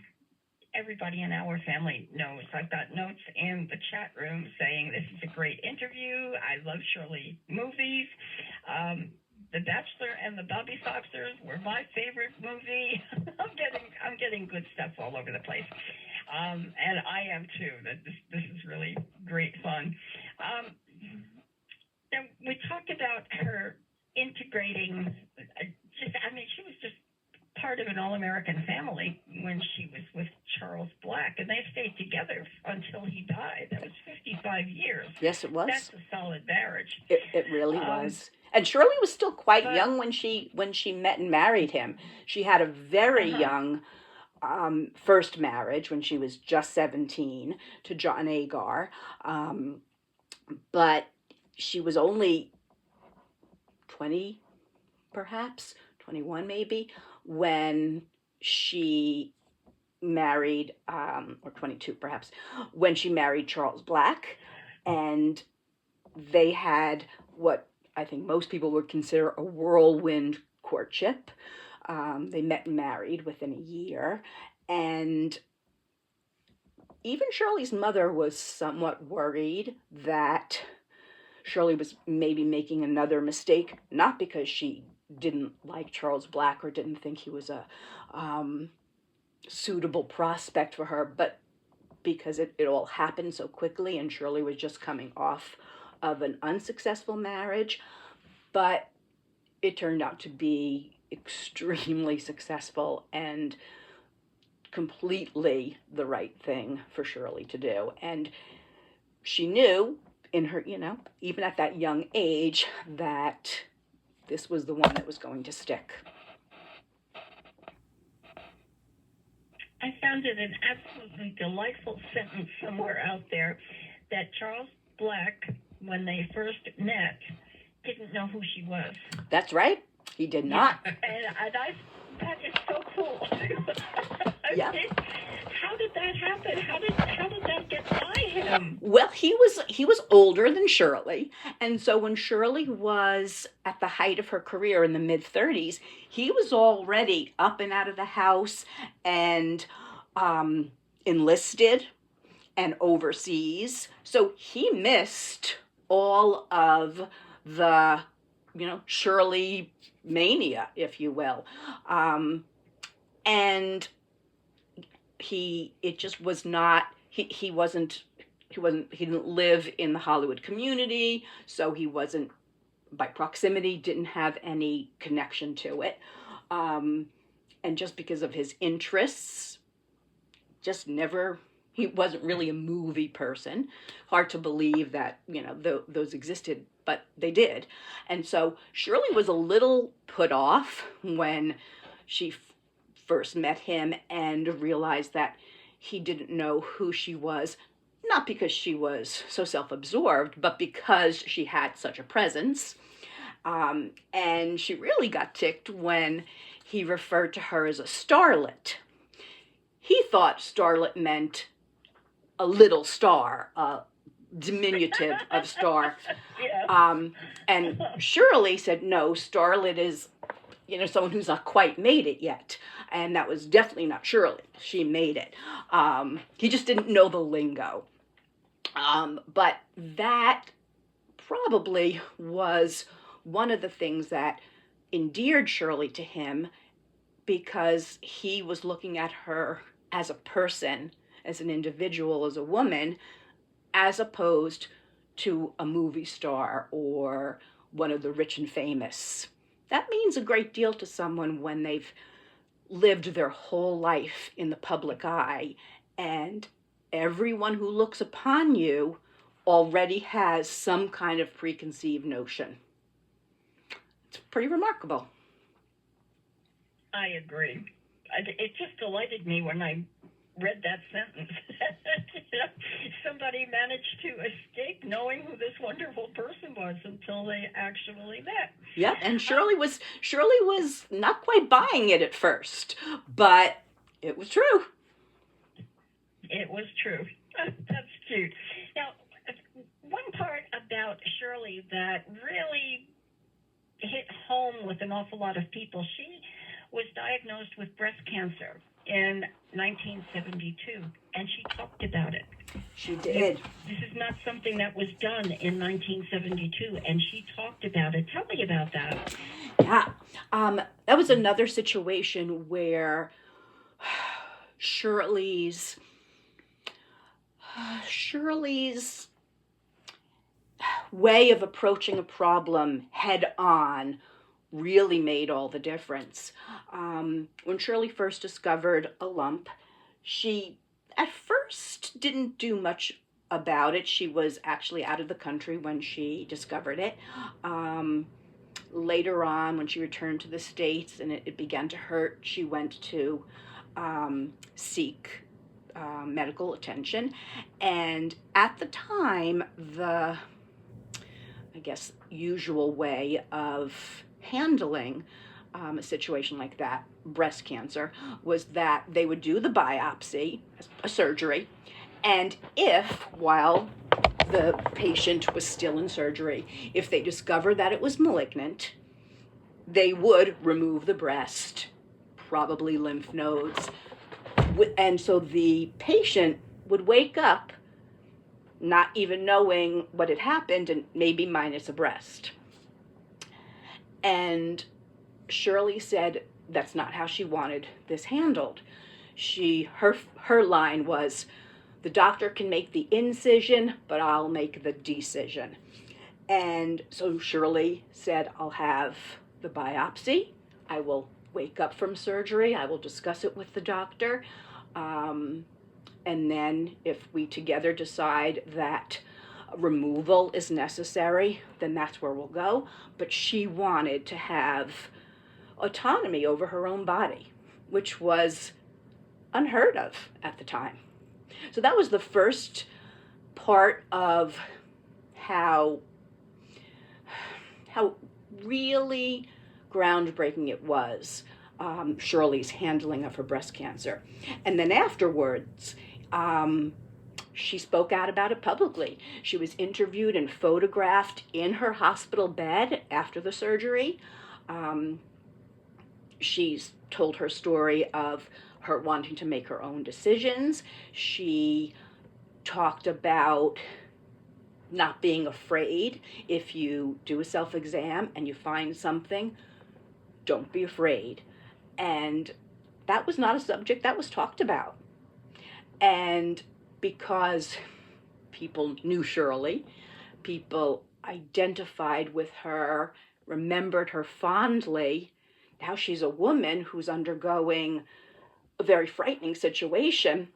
everybody in our family knows. I've got notes in the chat room saying this is a great interview. I love Shirley movies. The Bachelor and the Bobby Soxers were my favorite movie. I'm getting good stuff all over the place. And I am too. That this is really great fun. Then we talked about her integrating. She was just part of an all-American family when she was with Charles Black, and they stayed together until he died. That was 55 years. Yes, it was. That's a solid marriage. It really was. And Shirley was still quite but- young when she met and married him. She had a very young first marriage when she was just 17 to John Agar. But she was only 20, perhaps, 21 maybe, when she married, or 22 perhaps, when she married Charles Black. And they had what I think most people would consider a whirlwind courtship. They met and married within a year. And even Shirley's mother was somewhat worried that Shirley was maybe making another mistake, not because she didn't like Charles Black or didn't think he was a suitable prospect for her, but because it all happened so quickly and Shirley was just coming off of an unsuccessful marriage. But it turned out to be extremely successful and completely the right thing for Shirley to do. And she knew in her, even at that young age, that this was the one that was going to stick. I found it an absolutely delightful sentence somewhere out there that Charles Black, when they first met, didn't know who she was. That's right. He did not. That is so cool. Yeah. How did that happen? How did that get by him? Well, he was older than Shirley, and so when Shirley was at the height of her career in the mid-30s, he was already up and out of the house and enlisted and overseas. So he missed all of the, Shirley mania, if you will. And he didn't live in the Hollywood community, so he wasn't, by proximity, didn't have any connection to it. And just because of his interests, he wasn't really a movie person. Hard to believe that, those existed, but they did. And so Shirley was a little put off when she first met him and realized that he didn't know who she was, not because she was so self-absorbed, but because she had such a presence. And she really got ticked when he referred to her as a starlet. He thought starlet meant a little star, a diminutive of star. Yeah. And Shirley said, no, starlet is, someone who's not quite made it yet. And that was definitely not Shirley. She made it. He just didn't know the lingo. But that probably was one of the things that endeared Shirley to him, because he was looking at her as a person, as an individual, as a woman, as opposed to a movie star or one of the rich and famous. That means a great deal to someone when they've lived their whole life in the public eye, and everyone who looks upon you already has some kind of preconceived notion. It's pretty remarkable. I agree. It just delighted me when I read that sentence. Somebody managed to escape knowing who this wonderful person was until they actually met. Yeah, and Shirley was not quite buying it at first, but it was true. It was true. That's cute. Now, one part about Shirley that really hit home with an awful lot of people, she was diagnosed with breast cancer in 1972, and she talked about it. She did. This is not something that was done in 1972, and she talked about it. Tell me about that. Yeah. That was another situation where Shirley's Shirley's way of approaching a problem head on really made all the difference. When Shirley first discovered a lump, she at first didn't do much about it. She was actually out of the country when she discovered it. Later on, when she returned to the States and it began to hurt, she went to seek medical attention. And at the time, the, I guess, usual way of handling a situation like that, breast cancer, was that they would do the biopsy, a surgery, and if, while the patient was still in surgery, if they discovered that it was malignant, they would remove the breast, probably lymph nodes, and so the patient would wake up not even knowing what had happened, and maybe minus a breast. And Shirley said that's not how she wanted this handled. Her line was, the doctor can make the incision, but I'll make the decision. And so Shirley said, I'll have the biopsy. I will wake up from surgery. I will discuss it with the doctor. And then if we together decide that removal is necessary, then that's where we'll go. But she wanted to have autonomy over her own body, which was unheard of at the time. So that was the first part of how really groundbreaking it was, Shirley's handling of her breast cancer. And then afterwards, she spoke out about it publicly. She was interviewed and photographed in her hospital bed after the surgery. She's told her story of her wanting to make her own decisions. She talked about not being afraid. If you do a self-exam and you find something, don't be afraid. And that was not a subject that was talked about. And because people knew Shirley, people identified with her, remembered her fondly. Now she's a woman who's undergoing a very frightening situation.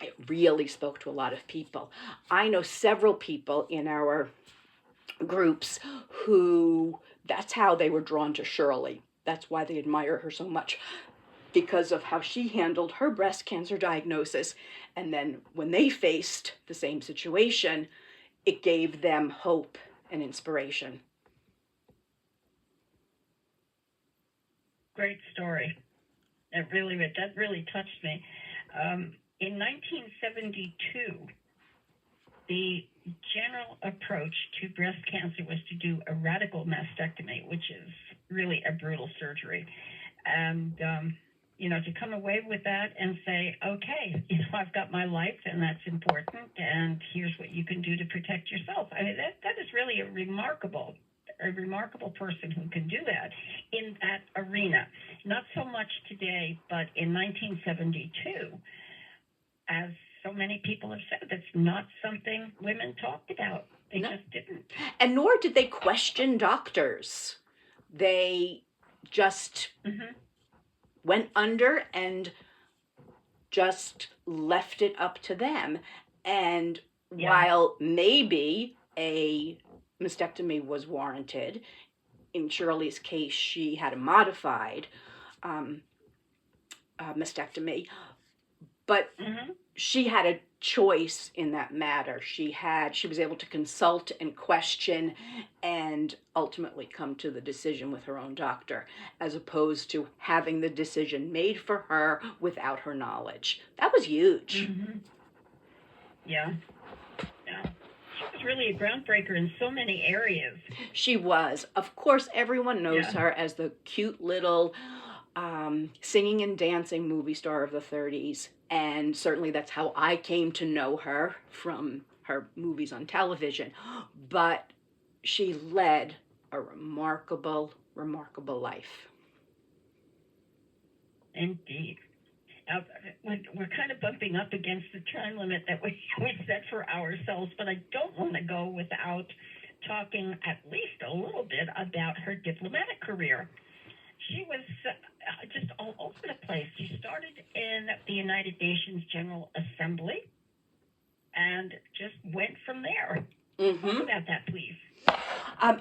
It really spoke to a lot of people. I know several people in our groups who, that's how they were drawn to Shirley. That's why they admire her so much, because of how she handled her breast cancer diagnosis. And then when they faced the same situation, it gave them hope and inspiration. Great story. That really touched me. In 1972, the general approach to breast cancer was to do a radical mastectomy, which is really a brutal surgery. And, to come away with that and say, okay, I've got my life and that's important, and here's what you can do to protect yourself. I mean, that is really a remarkable person who can do that in that arena. Not so much today, but in 1972, as so many people have said, that's not something women talked about. They just didn't. And nor did they question doctors. They just went under and just left it up to them. And while maybe a mastectomy was warranted, in Shirley's case, she had a modified mastectomy, but she had a choice in that matter. She was able to consult and question and ultimately come to the decision with her own doctor, as opposed to having the decision made for her without her knowledge. That was huge. Yeah. She was really a groundbreaker in so many areas. She was. Of course, everyone knows her as the cute little singing and dancing movie star of the 30s. And certainly that's how I came to know her, from her movies on television. But she led a remarkable, remarkable life. Indeed. we're kind of bumping up against the time limit that we set for ourselves, but I don't want to go without talking at least a little bit about her diplomatic career. She was just all over the place. She started in the United Nations General Assembly and just went from there. Talk about that, please.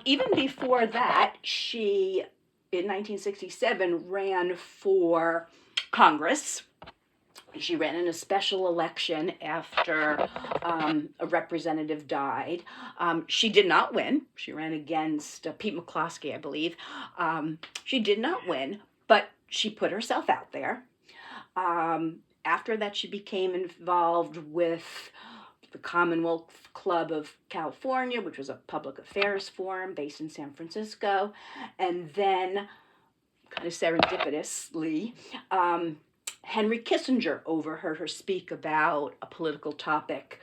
Even before that, she, in 1967, ran for Congress. She ran in a special election after a representative died. She did not win. She ran against Pete McCloskey, I believe. She did not win, but she put herself out there. After that, she became involved with the Commonwealth Club of California, which was a public affairs forum based in San Francisco. And then, kind of serendipitously, Henry Kissinger overheard her speak about a political topic,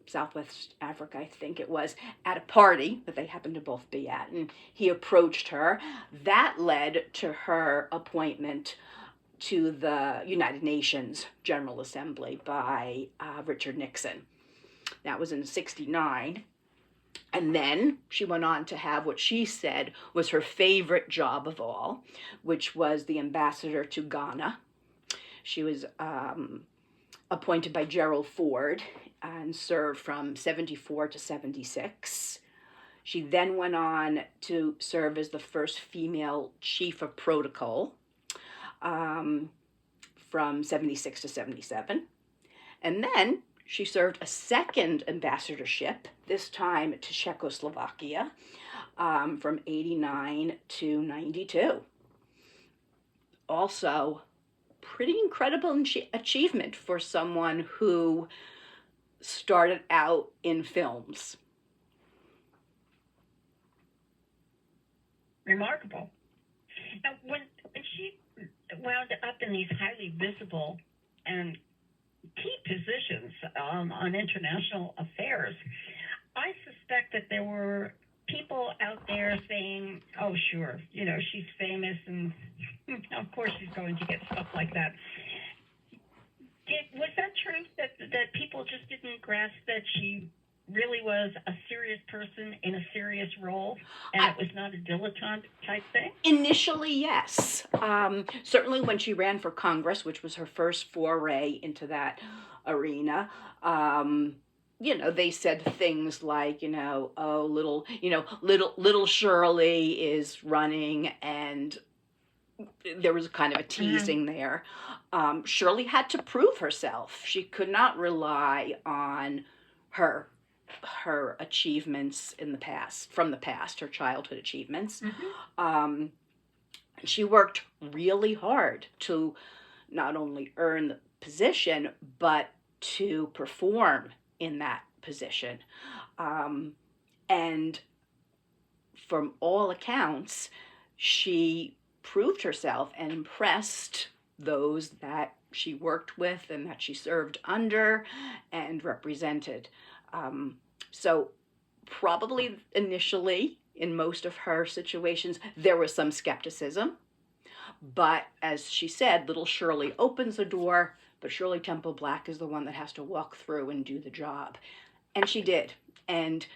Southwest Africa, I think it was, at a party that they happened to both be at. And he approached her. That led to her appointment to the United Nations General Assembly by Richard Nixon. That was in '69. And then she went on to have what she said was her favorite job of all, which was the ambassador to Ghana. She was appointed by Gerald Ford and served from '74 to '76. She then went on to serve as the first female chief of protocol from '76 to '77. And then she served a second ambassadorship, this time to Czechoslovakia, from '89 to '92. Also, pretty incredible achievement for someone who started out in films. Remarkable. Now, when she wound up in these highly visible and key positions on international affairs, I suspect that there were people out there saying, oh, sure, she's famous and of course she's going to get stuff like that. Was that true, that people just didn't grasp that she really was a serious person in a serious role and it was not a dilettante type thing? Initially, yes. Certainly when she ran for Congress, which was her first foray into that arena, they said things like, little Shirley is running, and there was kind of a teasing there. Shirley had to prove herself. She could not rely on her achievements from the past, her childhood achievements. She worked really hard to not only earn the position, but to perform in that position. And from all accounts, she proved herself and impressed those that she worked with and that she served under and represented. So probably initially, in most of her situations, there was some skepticism. But as she said, little Shirley opens the door, but Shirley Temple Black is the one that has to walk through and do the job. And she did. And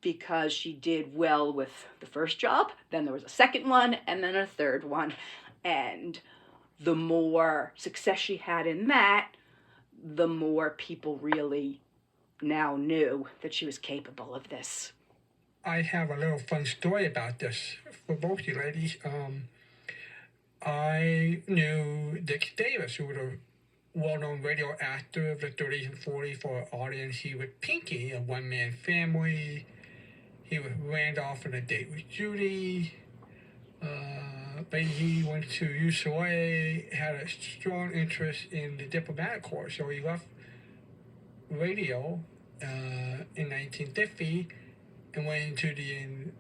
because she did well with the first job, then there was a second one, and then a third one. And the more success she had in that, the more people really now knew that she was capable of this. I have a little fun story about this for both you ladies. I knew Dick Davis, who was a well-known radio actor of the 30s and 40s for an audience. He was Pinky, a one-man family. He was Randolph on a Date with Judy. But he went to UCLA, had a strong interest in the diplomatic corps, so he left radio in 1950 and went into the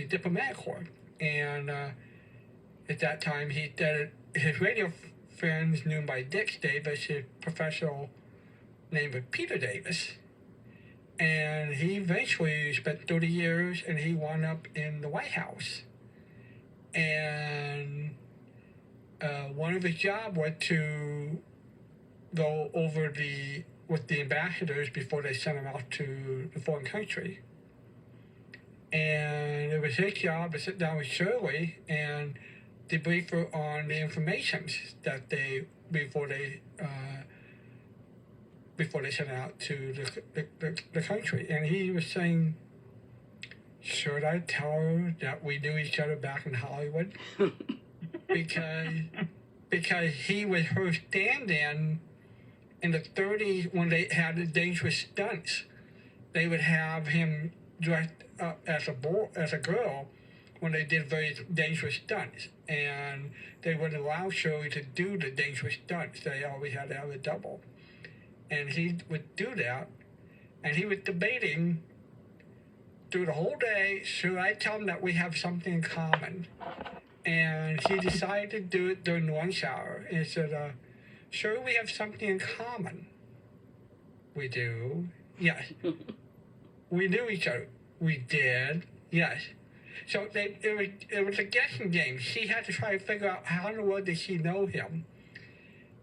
diplomatic corps. And at that time, his radio friends knew him by Dick Davis. His professional name was Peter Davis. And he eventually spent 30 years, and he wound up in the White House. And one of his jobs was to go over with the ambassadors before they sent him out to the foreign country. And it was his job to sit down with Shirley and debrief her on the information that before they sent it out to the country. And he was saying, should I tell her that we knew each other back in Hollywood? because he was her stand-in in the 30s when they had the dangerous stunts. They would have him dressed up as a girl when they did very dangerous stunts, and they wouldn't allow Shirley to do the dangerous stunts. They always had to have a double, and he would do that, and he was debating through the whole day, should I tell him that we have something in common? And he decided to do it during lunch hour. And he said, sure, we have something in common. We do. Yes. We knew each other. We did. Yes. So it was a guessing game. She had to try to figure out how in the world did she know him.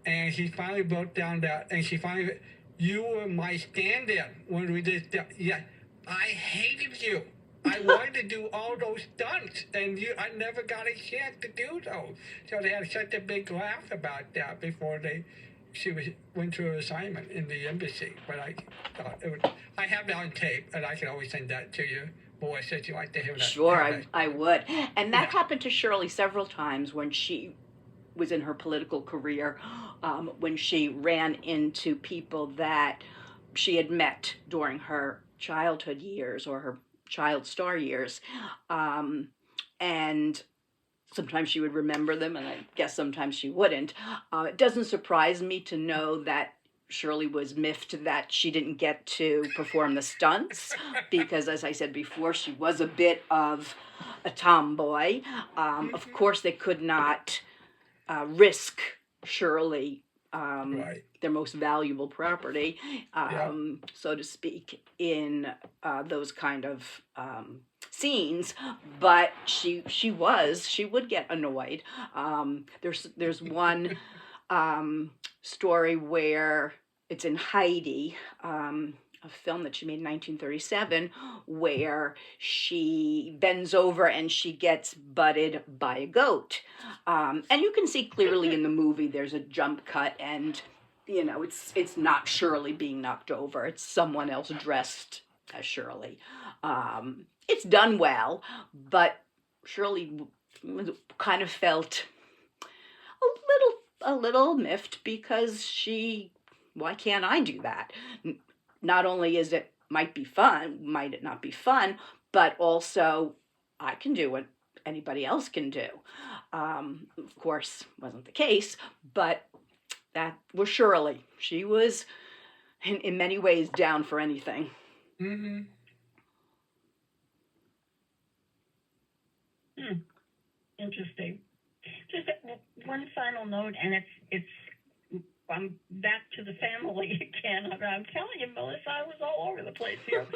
And she finally broke down that, and she finally, you were my stand-in when we did that. Yeah, I hated you. I wanted to do all those stunts, and I never got a chance to do those. So they had such a big laugh about that before she went to her assignment in the embassy. But I thought I have that on tape, and I can always send that to you. Boy, said you like to hear that. Sure, I would. And that happened to Shirley several times when she was in her political career, when she ran into people that she had met during her childhood years or her child star years. And sometimes she would remember them, and I guess sometimes she wouldn't. It doesn't surprise me to know that Shirley was miffed that she didn't get to perform the stunts because, as I said before, she was a bit of a tomboy. Of course, they could not risk Shirley, Right. their most valuable property, so to speak, in those kind of scenes. But she would get annoyed. There's one story where it's in Heidi, a film that she made in 1937, where she bends over and she gets butted by a goat. And you can see clearly in the movie there's a jump cut, and it's not Shirley being knocked over, it's someone else dressed as Shirley. It's done well, but Shirley kind of felt a little miffed because why can't I do that? Not only might it not be fun, but also I can do what anybody else can do. Of course, wasn't the case, but that was Shirley. She was, in many ways, down for anything. Mm-hmm. Interesting. Just one final note, and it's I'm back to the family again. I'm telling you, Melissa, I was all over the place here.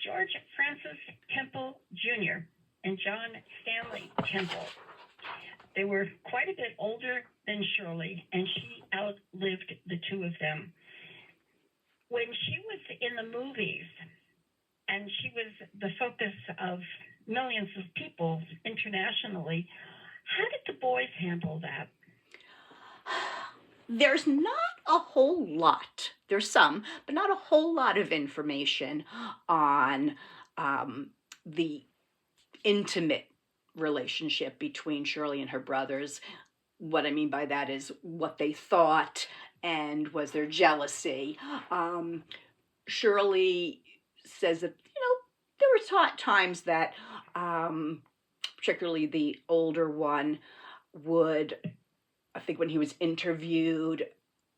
George Francis Temple Jr. and John Stanley Temple. They were quite a bit older than Shirley, and she outlived the two of them. When she was in the movies, and she was the focus of millions of people internationally, how did the boys handle that? There's not a whole lot. There's some, but not a whole lot of information on the intimate relationship between Shirley and her brothers. What I mean by that is what they thought and was there jealousy. Shirley says that, there were times that particularly the older one would, I think when he was interviewed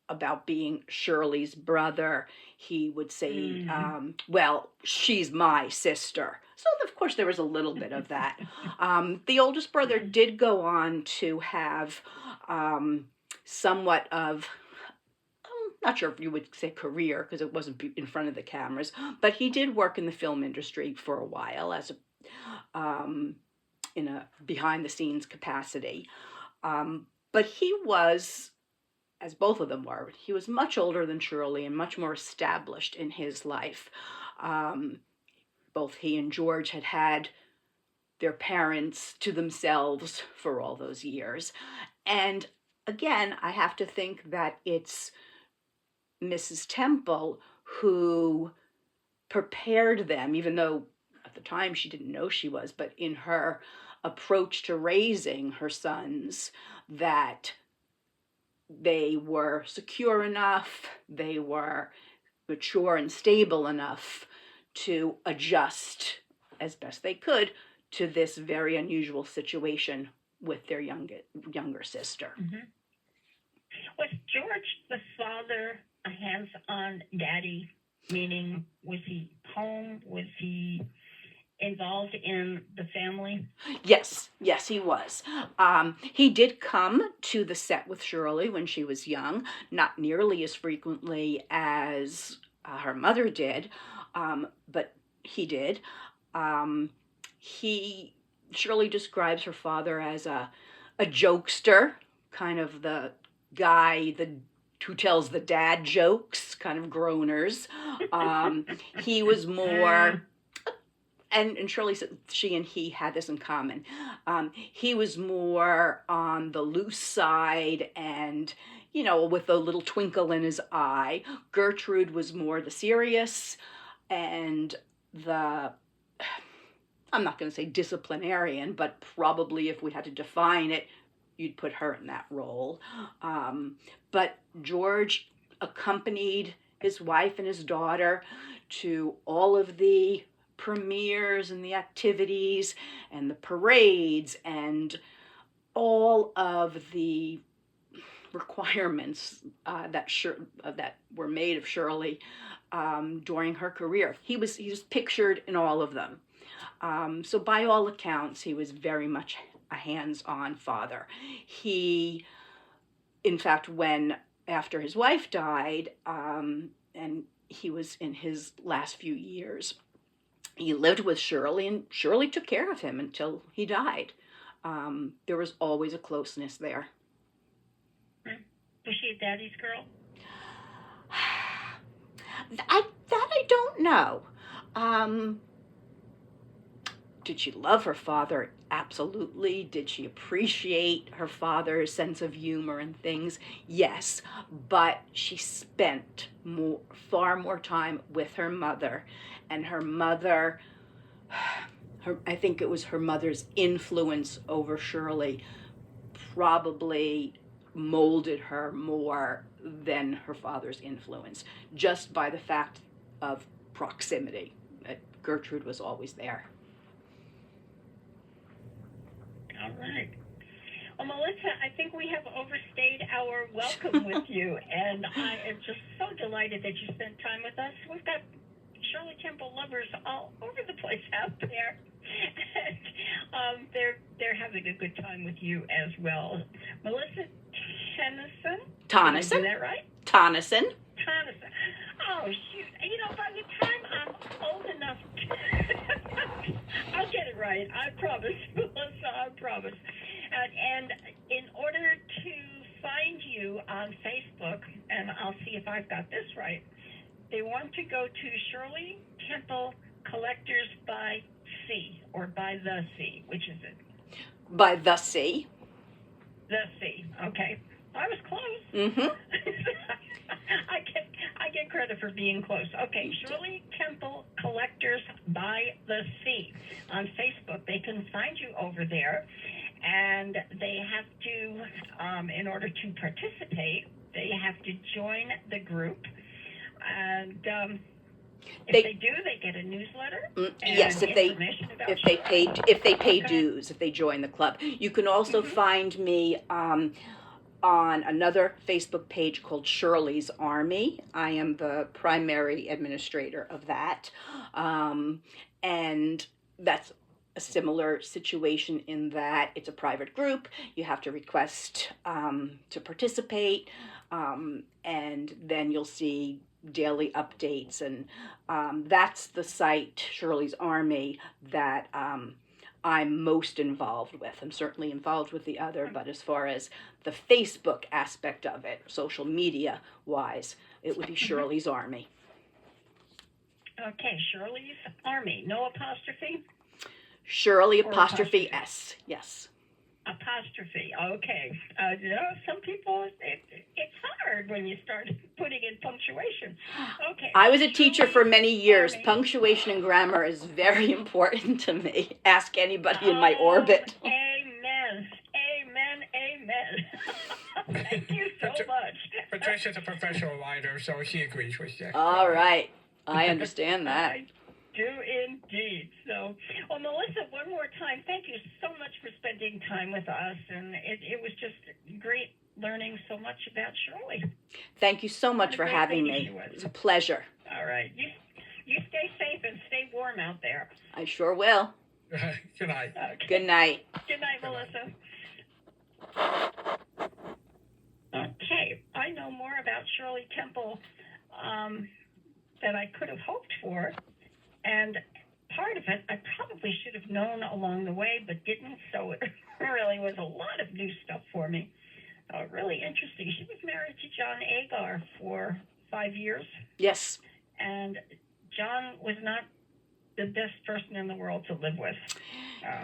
about being Shirley's brother, he would say, well, she's my sister. So, of course, there was a little bit of that. The oldest brother did go on to have somewhat of, I'm not sure if you would say career, because it wasn't in front of the cameras, but he did work in the film industry for a while as in a behind-the-scenes capacity. But he was, as both of them were, he was much older than Shirley and much more established in his life. Both he and George had had their parents to themselves for all those years. And again, I have to think that it's Mrs. Temple who prepared them, even though at the time she didn't know she was, but in her approach to raising her sons, that they were secure enough, they were mature and stable enough to adjust as best they could to this very unusual situation with their younger sister. Mm-hmm. Was George the father a hands-on daddy? Meaning, was he home? Was he involved in the family? Yes, he was. He did come to the set with Shirley when she was young, not nearly as frequently as her mother did, but he did. Shirley describes her father as a jokester, kind of the guy who tells the dad jokes, kind of groaners. He was more, and Shirley said she and he had this in common. He was more on the loose side and, with a little twinkle in his eye. Gertrude was more the serious and I'm not going to say disciplinarian, but probably if we had to define it, you'd put her in that role. But George accompanied his wife and his daughter to all of the premieres and the activities and the parades and all of the requirements that were made of Shirley during her career. He was pictured in all of them. So by all accounts, he was very much a hands-on father. He, in fact, after his wife died, and he was in his last few years, he lived with Shirley, and Shirley took care of him until he died. There was always a closeness there. Was she a daddy's girl? I don't know. Did she love her father? Absolutely. Did she appreciate her father's sense of humor and things? Yes, but she spent far more time with her mother, and her mother, I think it was her mother's influence over Shirley probably molded her more than her father's influence, just by the fact of proximity. Gertrude was always there. All right. Well, Melissa, I think we have overstayed our welcome with you, and I am just so delighted that you spent time with us. We've got Shirley Temple lovers all over the place out there, and they're having a good time with you as well. Melissa Tennyson. Tonneson. Did I do that right? Tonneson. Oh, shoot. By the time I'm old enough I'll get it right. I promise, Melissa, I promise. And in order to find you on Facebook, and I'll see if I've got this right, they want to go to Shirley Temple Collectors by Sea, or by the Sea. Which is it? By the Sea. The Sea. Okay. I was close. Mm-hmm. I get credit for being close. Okay, Shirley Temple Collectors by the Sea on Facebook. They can find you over there, and they have to, in order to participate, they have to join the group, and if they do, they get a newsletter. Yes, if they pay dues, if they join the club. You can also find me on another Facebook page called Shirley's Army. I am the primary administrator of that. And that's a similar situation in that it's a private group. You have to request to participate, and then you'll see daily updates. And that's the site, Shirley's Army, that I'm most involved with. I'm certainly involved with the other, but as far as the Facebook aspect of it, social media wise, it would be Shirley's Army. Okay, Shirley's Army. No apostrophe? Shirley Or apostrophe apostrophe. S. Yes. Apostrophe. Okay. Some people, it's hard when you start putting in punctuation. Okay. I was a teacher for many years. Army. Punctuation and grammar is very important to me. Ask anybody in my orbit. Amen. Amen. Amen. Thank you so much. Patricia's a professional writer, so she agrees with you. All right. I understand that. I do indeed. So, well, Melissa, one more time, thank you so much for spending time with us. And it was just great learning so much about Shirley. Thank you so much What a for great having lady me. she was. It was a pleasure. All right. You stay safe and stay warm out there. I sure will. Good night. Okay. Good night. Good night, Melissa. Okay, I know more about Shirley Temple than I could have hoped for, and part of it I probably should have known along the way, but didn't, so it really was a lot of new stuff for me. Really interesting. She was married to John Agar for 5 years, Yes. and John was not the best person in the world to live with.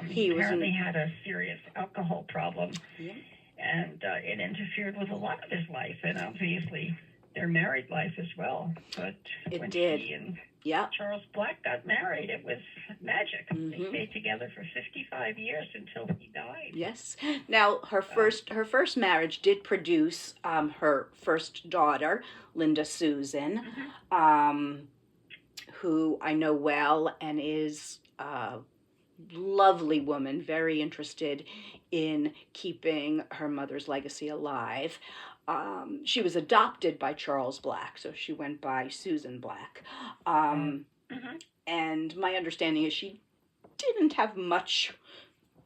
He was apparently had a serious alcohol problem, Yeah. and it interfered with a lot of his life, and obviously their married life as well. But It when did. she and Yeah. Charles Black got married, it was magic. They Mhm. stayed together for 55 years until he died. Yes. Now her first marriage did produce her first daughter, Linda Susan, who I know well and is a lovely woman, very interested in keeping her mother's legacy alive. She was adopted by Charles Black, so she went by Susan Black. And my understanding is she didn't have much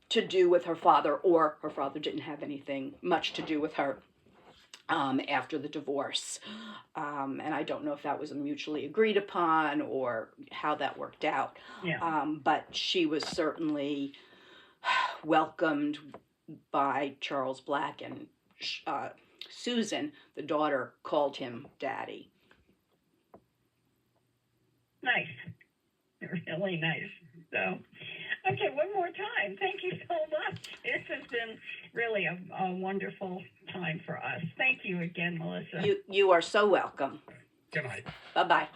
to do with her father, or her father didn't have anything much to do with her after the divorce. And I don't know if that was mutually agreed upon or how that worked out. Yeah. But she was certainly welcomed by Charles Black, and Susan, the daughter, called him Daddy. Nice. Really nice. So, okay, one more time. Thank you so much. This has been really a wonderful time for us. Thank you again, Melissa. You are so welcome. Good night. Bye-bye.